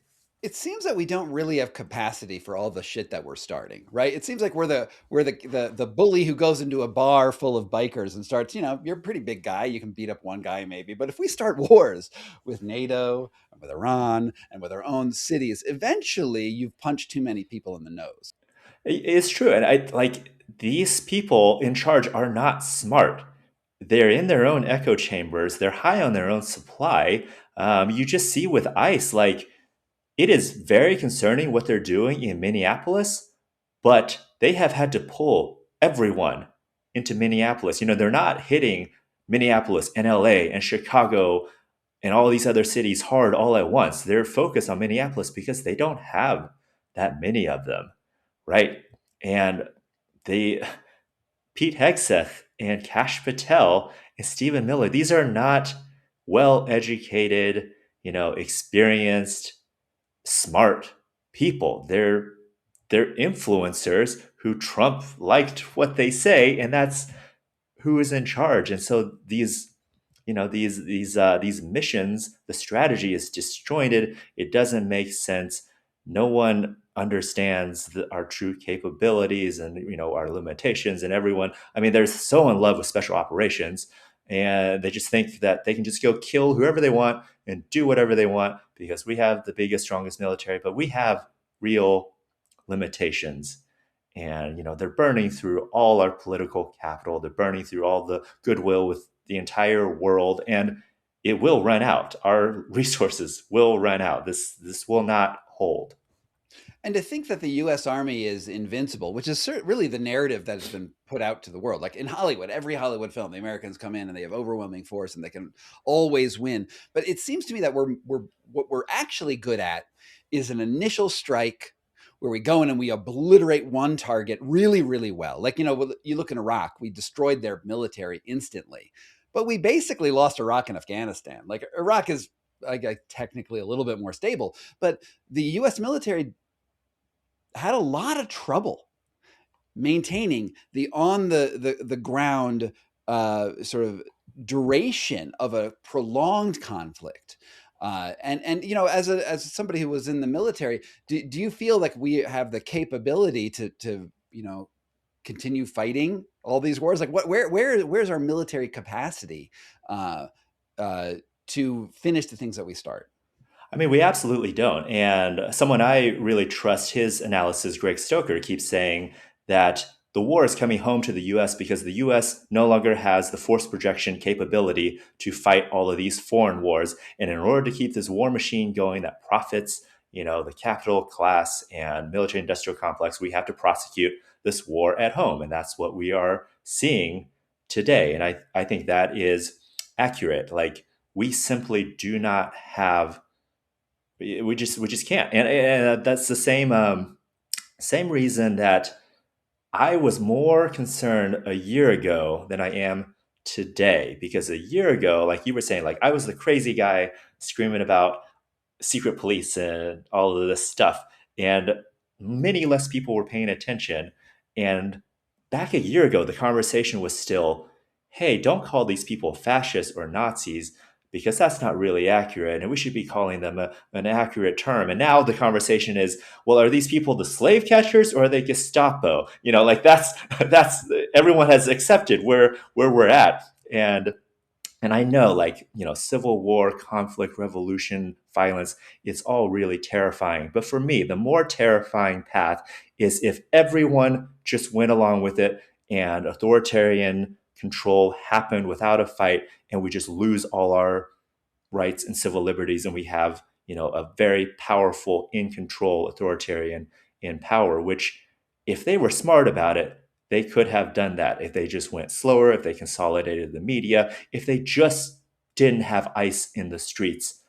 It seems that we don't really have capacity for all the shit that we're starting, right? It seems like we're the bully who goes into a bar full of bikers and starts, you're a pretty big guy, you can beat up one guy maybe, but if we start wars with NATO and with Iran and with our own cities, eventually you've punched too many people in the nose. It's true, and I like these people in charge are not smart. They're in their own echo chambers. They're high on their own supply. You just see with ICE, like it is very concerning what they're doing in Minneapolis, but they have had to pull everyone into Minneapolis. They're not hitting Minneapolis and LA and Chicago and all these other cities hard all at once. They're focused on Minneapolis because they don't have that many of them, right? And they, Pete Hegseth and Kash Patel and Stephen Miller, these are not well educated, experienced, smart people. They're influencers who Trump liked what they say, and that's who is in charge. And so these missions, the strategy is disjointed. It doesn't make sense. No one understands our true capabilities and our limitations. And everyone, I mean, they're so in love with special operations, and they just think that they can just go kill whoever they want and do whatever they want because we have the biggest, strongest military, but we have real limitations. And they're burning through all our political capital. They're burning through all the goodwill with the entire world, and it will run out. Our resources will run out. This will not hold. And to think that the U.S. Army is invincible, which is really the narrative that has been put out to the world. Like in Hollywood, every Hollywood film, the Americans come in and they have overwhelming force and they can always win. But it seems to me that what we're actually good at is an initial strike where we go in and we obliterate one target really, really well. Like, you look in Iraq, we destroyed their military instantly, but we basically lost Iraq and Afghanistan. Like Iraq is technically a little bit more stable, but the U.S. military had a lot of trouble maintaining the on the ground sort of duration of a prolonged conflict. And as somebody who was in the military, do you feel like we have the capability to continue fighting all these wars? Like where's our military capacity uh, to finish the things that we start? I mean, we absolutely don't. And someone I really trust his analysis, Greg Stoker, keeps saying that the war is coming home to the US because the US no longer has the force projection capability to fight all of these foreign wars. And in order to keep this war machine going that profits, the capital class and military industrial complex, we have to prosecute this war at home. And that's what we are seeing today. And I think that is accurate. Like, we simply do not have we just can't, and that's the same reason that I was more concerned a year ago than I am today. Because a year ago, like you were saying, like I was the crazy guy screaming about secret police and all of this stuff, and many less people were paying attention. And back a year ago, the conversation was still, hey, don't call these people fascists or Nazis because that's not really accurate. And we should be calling them an accurate term. And now the conversation is, well, are these people the slave catchers or are they Gestapo? You know, like that's everyone has accepted where we're at. And I know, like, you know, civil war, conflict, revolution, violence, it's all really terrifying. But for me, the more terrifying path is if everyone just went along with it and authoritarian control happened without a fight and we just lose all our rights and civil liberties and we have, you know, a very powerful, in control authoritarian in power, which if they were smart about it, they could have done that if they just went slower, if they consolidated the media, if they just didn't have ICE in the streets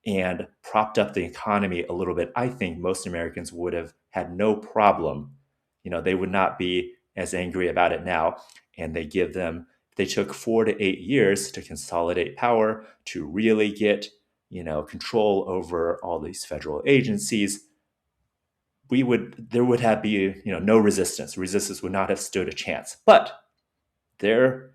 and propped up the economy a little bit. I think most Americans would have had no problem. You know, they would not be as angry about it now. And they took 4 to 8 years to consolidate power, to really get, you know, control over all these federal agencies. There would have be, you know, no resistance. Resistance would not have stood a chance. But they're,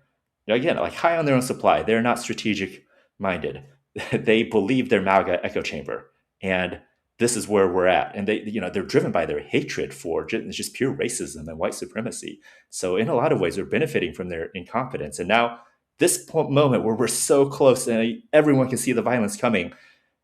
again, like high on their own supply. They're not strategic minded. They believe their MAGA echo chamber, and this is where we're at. And they, you know, they're driven by their hatred for just pure racism and white supremacy. So in a lot of ways, they're benefiting from their incompetence. And now this moment where we're so close and everyone can see the violence coming,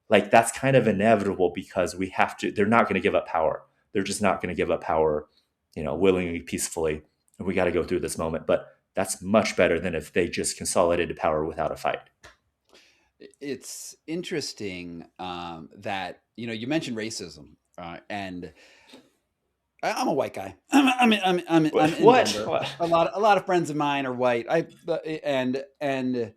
like that's kind of inevitable because we have to. They're not going to give up power. They're just not going to give up power, you know, willingly, peacefully. And we got to go through this moment. But that's much better than if they just consolidated power without a fight. It's interesting that you mentioned racism, and I'm a white guy. I'm in What? Denver. What? A lot of friends of mine are white. And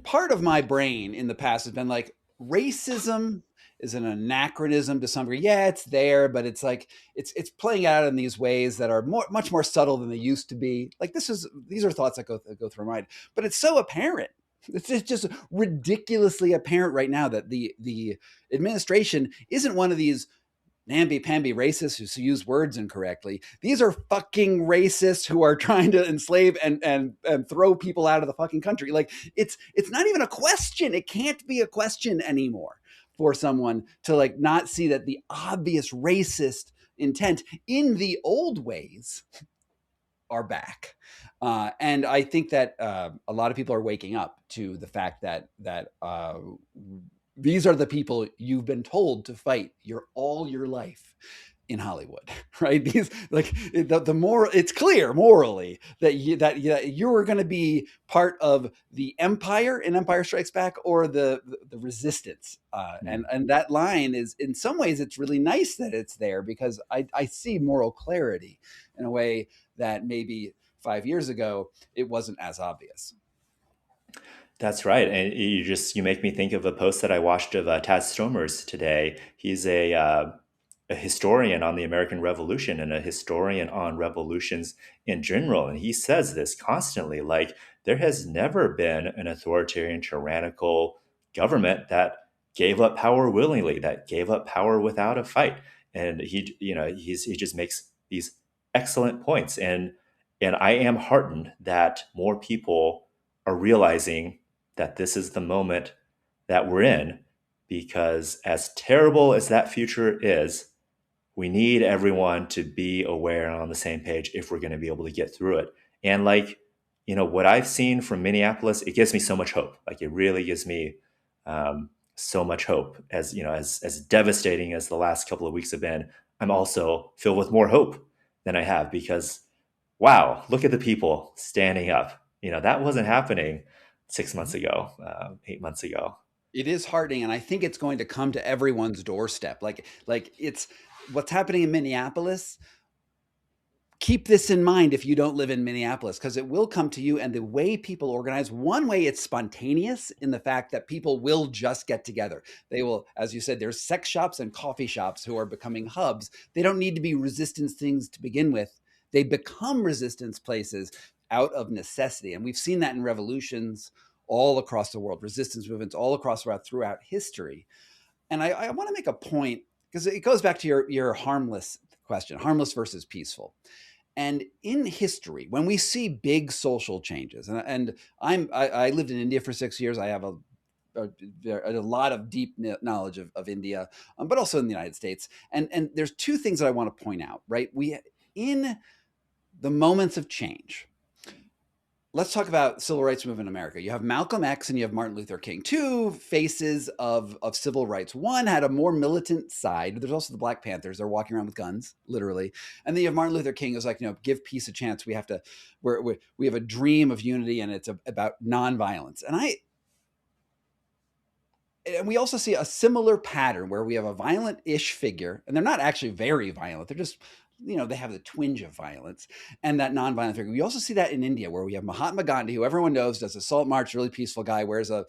part of my brain in the past has been like racism is an anachronism to some degree. Yeah, it's there, but it's like it's playing out in these ways that are much more subtle than they used to be. Like these are thoughts that go through my mind, but it's so apparent. It's just ridiculously apparent right now that the administration isn't one of these namby-pamby racists who use words incorrectly. These are fucking racists who are trying to enslave and throw people out of the fucking country. Like it's not even a question. It can't be a question anymore for someone to like not see that the obvious racist intent in the old ways are back. And I think that a lot of people are waking up to the fact that these are the people you've been told to fight all your life in Hollywood, right? These like the more it's clear morally that you are going to be part of the empire in Empire Strikes Back or the resistance, and that line is in some ways it's really nice that it's there because I see moral clarity in a way that maybe 5 years ago it wasn't as obvious. That's right. And you make me think of a post that I watched of Tad Stromers today. He's a historian on the American Revolution and a historian on revolutions in general. And he says this constantly, like there has never been an authoritarian, tyrannical government that gave up power willingly, that gave up power without a fight. And he just makes these excellent points. And I am heartened that more people are realizing that this is the moment that we're in, because as terrible as that future is, we need everyone to be aware and on the same page if we're going to be able to get through it. And like, you know, what I've seen from Minneapolis, it gives me so much hope. Like it really gives me so much hope. As you know, as devastating as the last couple of weeks have been, I'm also filled with more hope than I have because, wow, look at the people standing up. You know, that wasn't happening 6 months ago, 8 months ago. It is heartening, and I think it's going to come to everyone's doorstep. Like it's what's happening in Minneapolis. Keep this in mind if you don't live in Minneapolis, because it will come to you. And the way people organize, one way it's spontaneous in the fact that people will just get together. They will, as you said, there's sex shops and coffee shops who are becoming hubs. They don't need to be resistance things to begin with. They become resistance places out of necessity. And we've seen that in revolutions all across the world, resistance movements all across the world throughout history. And I want to make a point because it goes back to your harmless question, harmless versus peaceful. And in history, when we see big social changes, and I lived in India for 6 years. I have a lot of deep knowledge of India, but also in the United States. And there's two things that I want to point out. Right, we in the moments of change. Let's talk about civil rights movement in America. You have Malcolm X and you have Martin Luther King, two faces of civil rights. One had a more militant side. There's also the Black Panthers. They're walking around with guns, literally. And then you have Martin Luther King, who's like, give peace a chance. We have to, we have a dream of unity, and it's about nonviolence. And we also see a similar pattern where we have a violent-ish figure, and they're not actually very violent. They're just, they have the twinge of violence, and that nonviolent figure. We also see that in India, where we have Mahatma Gandhi, who everyone knows does a salt march, really peaceful guy, wears a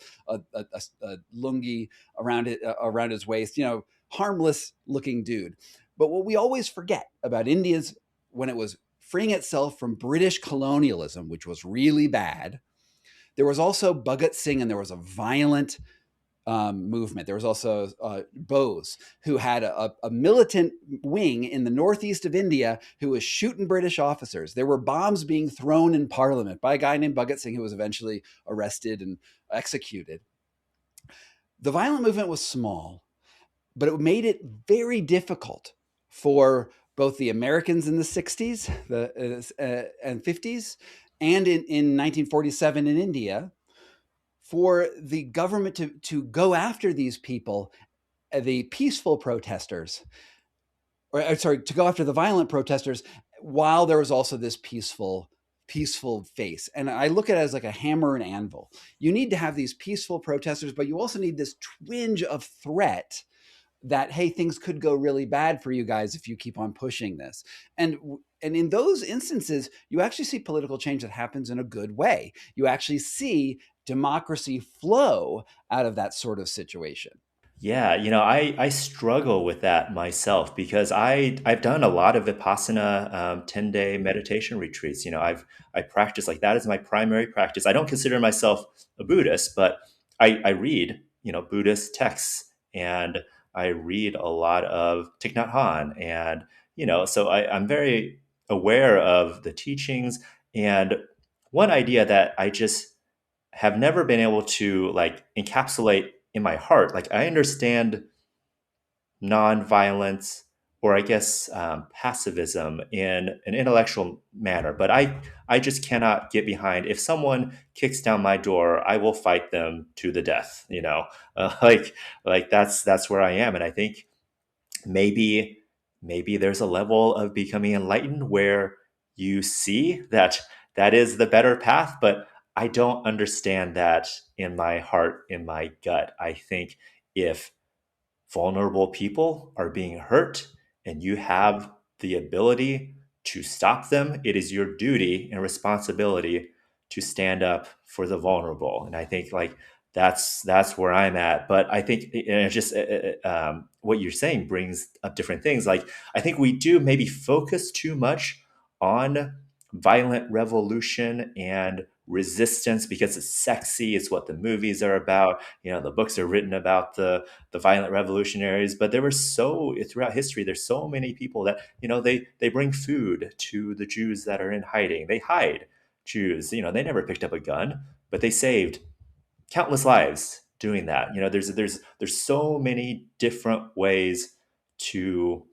lungi around his waist, harmless looking dude. But what we always forget about India's when it was freeing itself from British colonialism, which was really bad, there was also Bhagat Singh, and there was a violent movement. There was also Bose, who had a militant wing in the northeast of India who was shooting British officers. There were bombs being thrown in Parliament by a guy named Bhagat Singh, who was eventually arrested and executed. The violent movement was small, but it made it very difficult for both the Americans in the 60s and 50s and in 1947 in India for the government to go after these people, the peaceful protesters, or sorry, to go after the violent protesters, while there was also this peaceful face. And I look at it as like a hammer and anvil. You need to have these peaceful protesters, but you also need this twinge of threat that, hey, things could go really bad for you guys if you keep on pushing this. And in those instances, you actually see political change that happens in a good way. You actually see democracy flow out of that sort of situation. Yeah, I struggle with that myself because I've done a lot of Vipassana 10-day meditation retreats. I practice like that is my primary practice. I don't consider myself a Buddhist, but I read, Buddhist texts, and I read a lot of Thich Nhat Hanh, and so I'm very aware of the teachings. And one idea that I just have never been able to like encapsulate in my heart. Like I understand nonviolence, or I guess pacifism in an intellectual manner, but I just cannot get behind if someone kicks down my door, I will fight them to the death. Like that's where I am, and I think maybe there's a level of becoming enlightened where you see that that is the better path, but I don't understand that in my heart, in my gut. I think if vulnerable people are being hurt and you have the ability to stop them, it is your duty and responsibility to stand up for the vulnerable. And I think like that's where I'm at. But I think it's just what you're saying brings up different things. Like I think we do maybe focus too much on violent revolution and resistance because it's sexy. It's what the movies are about. The books are written about the violent revolutionaries, but there were so throughout history there's so many people that they bring food to the Jews that are in hiding. They hide Jews. They never picked up a gun, but they saved countless lives doing that. There's so many different ways to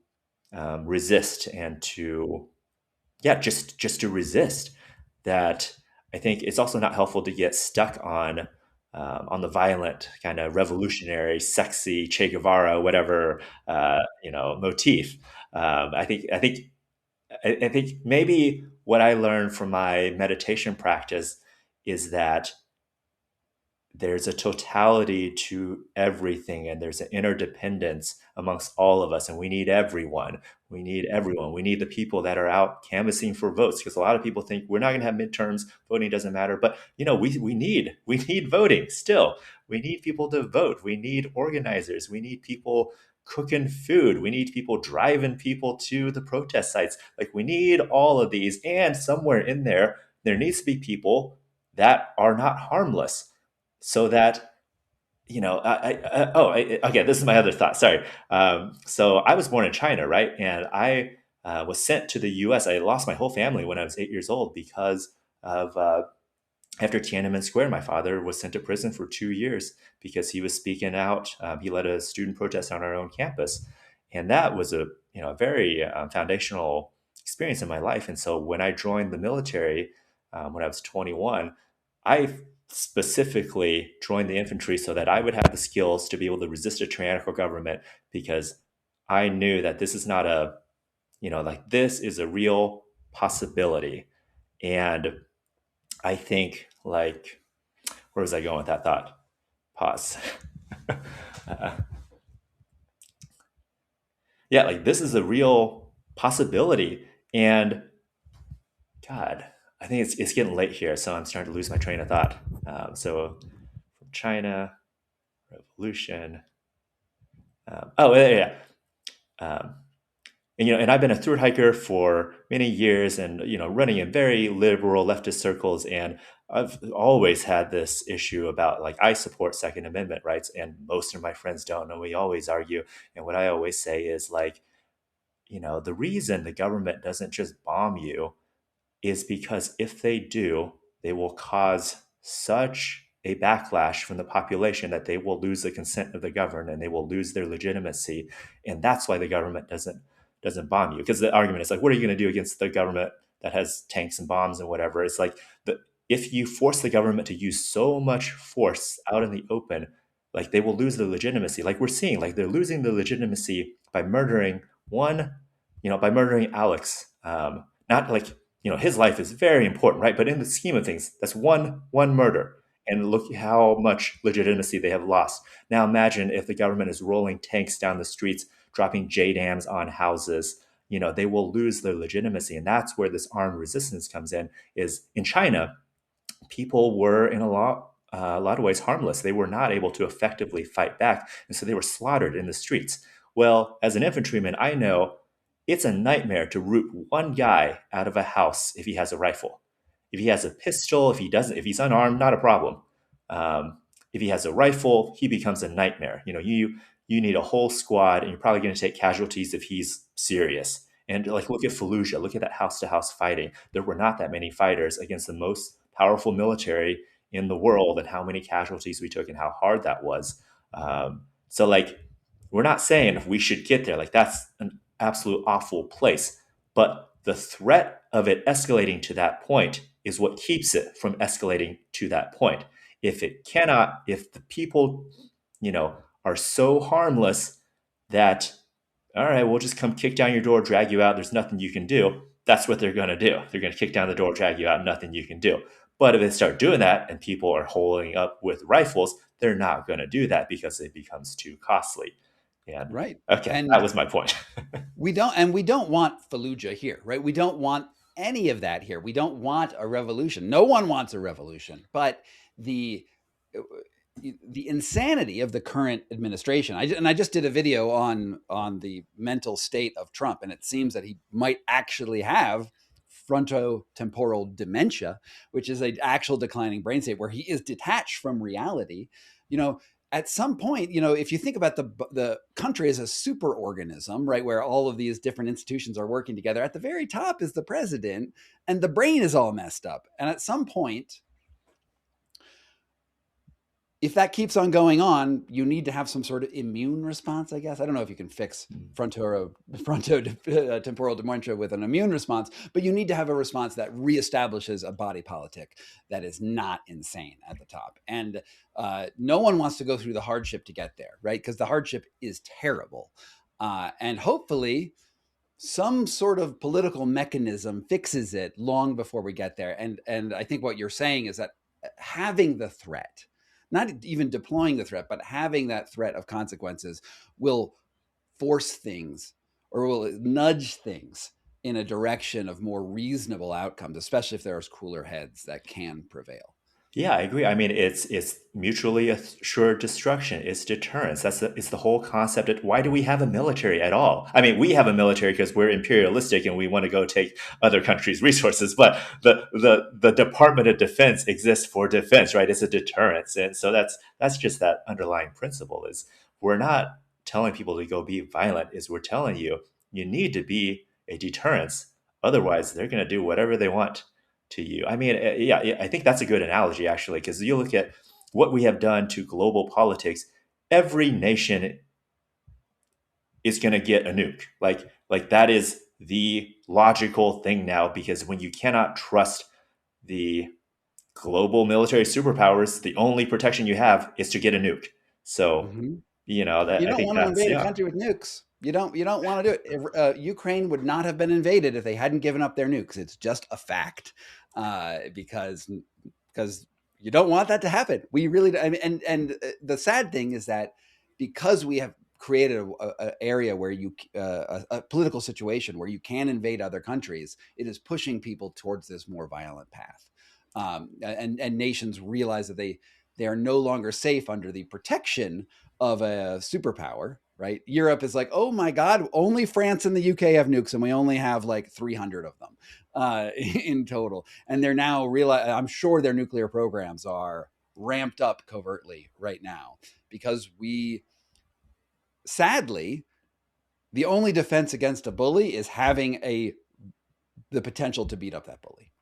resist and to just to resist that. I think it's also not helpful to get stuck on the violent kind of revolutionary, sexy Che Guevara, whatever motif. I think maybe what I learned from my meditation practice is that there's a totality to everything, and there's an interdependence amongst all of us, and we need everyone. We need the people that are out canvassing for votes, because a lot of people think we're not going to have midterms, voting doesn't matter. But we need voting still. We need people to vote. We need organizers. We need people cooking food. We need people driving people to the protest sites. Like we need all of these, and somewhere in there needs to be people that are not harmless, so that okay, this is my other thought. Sorry. So I was born in China, right? And I was sent to the U.S. I lost my whole family when I was 8 years old because of after Tiananmen Square. My father was sent to prison for 2 years because he was speaking out. He led a student protest on our own campus, and that was a a very foundational experience in my life. And so when I joined the military when I was 21, I specifically joined the infantry so that I would have the skills to be able to resist a tyrannical government, because I knew that this is not a like this is a real possibility. And I think, like, where was I going with that thought? Pause. uh, yeah, like this is a real possibility. And God, I think it's getting late here, so I'm starting to lose my train of thought. So from China, revolution. Oh yeah, yeah. And I've been a through hiker for many years, and running in very liberal leftist circles. And I've always had this issue about, like, I support Second Amendment rights, and most of my friends don't, and we always argue. And what I always say is, like, the reason the government doesn't just bomb you is because if they do, they will cause such a backlash from the population that they will lose the consent of the governed, and they will lose their legitimacy. And that's why the government doesn't bomb you. Because the argument is, like, what are you going to do against the government that has tanks and bombs and whatever? It's like, if you force the government to use so much force out in the open, like, they will lose their legitimacy. Like we're seeing, like, they're losing the legitimacy by murdering by murdering Alex. Not like, his life is very important, right? But in the scheme of things, that's one murder. And look how much legitimacy they have lost. Now imagine if the government is rolling tanks down the streets, dropping JDAMs on houses. They will lose their legitimacy. And that's where this armed resistance comes in. Is in China, people were in a lot of ways harmless. They were not able to effectively fight back, and so they were slaughtered in the streets. Well, as an infantryman, I know it's a nightmare to root one guy out of a house if he has a rifle. If he has a pistol, if he doesn't, if he's unarmed, not a problem. Um, if he has a rifle, he becomes a nightmare. You need a whole squad, and you're probably going to take casualties if he's serious. And, like, look at Fallujah, look at that house to house fighting. There were not that many fighters against the most powerful military in the world, and how many casualties we took and how hard that was. So, like, we're not saying we should get there. Like, that's an absolute awful place. But the threat of it escalating to that point is what keeps it from escalating to that point. If the people, are so harmless that, all right, we'll just come kick down your door, drag you out, there's nothing you can do. That's what they're going to do. They're going to kick down the door, drag you out, nothing you can do. But if they start doing that and people are holding up with rifles, they're not going to do that because it becomes too costly. And Right. okay, that And was my point. we don't want Fallujah here, right? We don't want any of that here. We don't want a revolution. No one wants a revolution. But the the insanity of the current administration. I just did a video on the mental state of Trump, and it seems that he might actually have frontotemporal dementia, which is an actual declining brain state where he is detached from reality. You know, at some point, if you think about the country as a super organism, right, where all of these different institutions are working together, at the very top is the president, and the brain is all messed up. And at some point, if that keeps on going on, you need to have some sort of immune response, I guess. I don't know if you can fix frontotemporal dementia with an immune response, but you need to have a response that reestablishes a body politic that is not insane at the top. And no one wants to go through the hardship to get there, right? Because the hardship is terrible. And hopefully, some sort of political mechanism fixes it long before we get there. And I think what you're saying is that having the threat, not even deploying the threat, but having that threat of consequences will force things or will nudge things in a direction of more reasonable outcomes, especially if there's cooler heads that can prevail. Yeah, I agree. I mean, it's mutually assured destruction. It's deterrence. It's the whole concept of why do we have a military at all? I mean, we have a military because we're imperialistic and we want to go take other countries' resources. But the Department of Defense exists for defense, right? It's a deterrence, and so that's just that underlying principle. Is we're not telling people to go be violent. Is we're telling you need to be a deterrence. Otherwise, they're going to do whatever they want to you. I mean, yeah, I think that's a good analogy, actually, because you look at what we have done to global politics. Every nation is going to get a nuke. Like that is the logical thing now, because when you cannot trust the global military superpowers, the only protection you have is to get a nuke. So, Hmm. that You I don't think want to that's invade a yeah. country with nukes. You don't want to do it. Ukraine would not have been invaded if they hadn't given up their nukes. It's just a fact, because you don't want that to happen. We really, I mean, and the sad thing is that because we have created a area where a political situation where you can invade other countries, it is pushing people towards this more violent path. And nations realize that they are no longer safe under the protection of a superpower, right? Europe is like, oh my God, only France and the UK have nukes, and we only have like 300 of them in total. And they're now realize, I'm sure their nuclear programs are ramped up covertly right now because sadly, the only defense against a bully is having the potential to beat up that bully.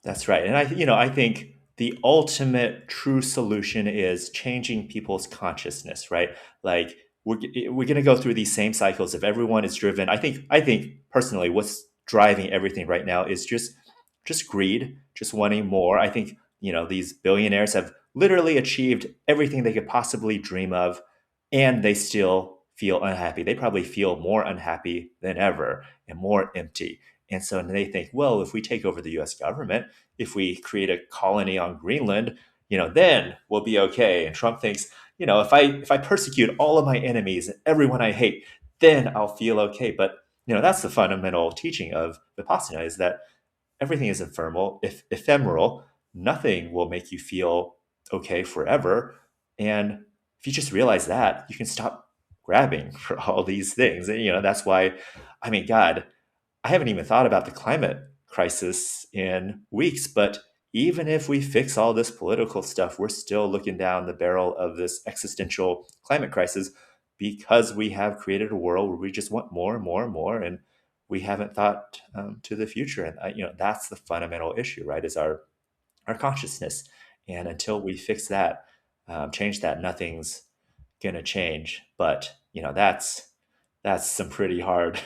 That's right. And I think the ultimate true solution is changing people's consciousness, right? Like we're going to go through these same cycles if everyone is driven. I think personally what's driving everything right now is just greed, just wanting more. I think, these billionaires have literally achieved everything they could possibly dream of, and they still feel unhappy. They probably feel more unhappy than ever and more empty. And so they think, well, if we take over the US government, if we create a colony on Greenland, then we'll be okay. And Trump thinks, if I persecute all of my enemies and everyone I hate, then I'll feel okay. But that's the fundamental teaching of Vipassana, is that everything is ephemeral. Nothing will make you feel okay forever. And if you just realize that, you can stop grabbing for all these things. And that's why, I mean, God, I haven't even thought about the climate crisis in weeks, but even if we fix all this political stuff, we're still looking down the barrel of this existential climate crisis because we have created a world where we just want more and more and more, and we haven't thought to the future. And that's the fundamental issue, right? Is our consciousness, and until we fix that, change that, nothing's gonna change. But that's some pretty hard,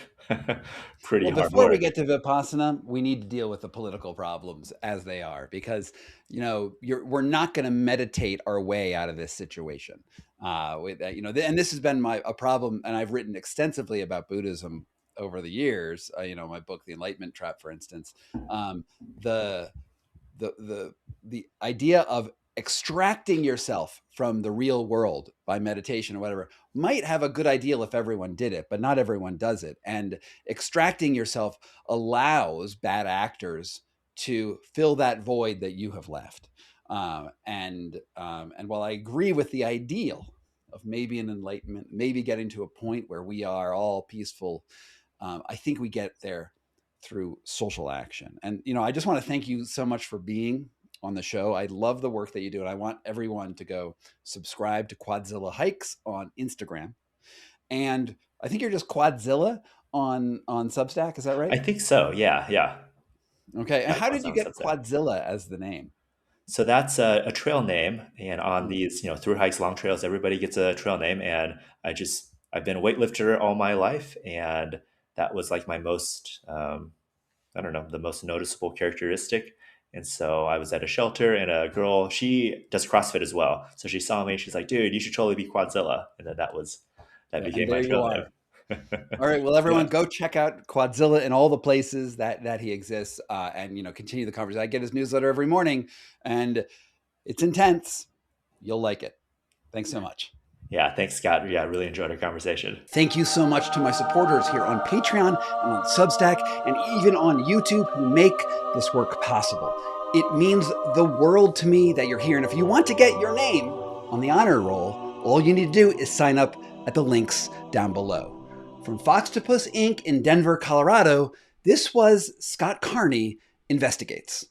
pretty Well, hard before we work. get to Vipassana, we need to deal with the political problems as they are, because we're not going to meditate our way out of this situation. And this has been a problem, and I've written extensively about Buddhism over the years. My book, The Enlightenment Trap, for instance. The the idea of extracting yourself from the real world by meditation or whatever might have a good ideal if everyone did it, but not everyone does it. And extracting yourself allows bad actors to fill that void that you have left. And while I agree with the ideal of maybe an enlightenment, maybe getting to a point where we are all peaceful, I think we get there through social action. And I just want to thank you so much for being on the show. I love the work that you do, and I want everyone to go subscribe to Quadzilla Hikes on Instagram. And I think you're just Quadzilla on Substack. Is that I right? think so. Yeah, yeah. Okay. And Yeah, how did Quantum you on get Substack. Quadzilla as the name? So that's a trail name, and on Hmm. these, through hikes, long trails, everybody gets a trail name. And I've been a weightlifter all my life, and that was like my most, I don't know, the most noticeable characteristic. And so I was at a shelter, and a girl, she does CrossFit as well. So she saw me, she's like, "Dude, you should totally be Quadzilla." And then that And became my there you trail are. name. All right. Well, Yeah, everyone, go check out Quadzilla in all the places that he exists, and continue the conversation. I get his newsletter every morning, and it's intense. You'll like it. Thanks so much. yeah. Thanks, Scott. Yeah, I really enjoyed our conversation. Thank you so much to my supporters here on Patreon and on Substack and even on YouTube who make this work possible. It means the world to me that you're here. And if you want to get your name on the honor roll, all you need to do is sign up at the links down below. From Foxtopus Inc. in Denver, Colorado, this was Scott Carney Investigates.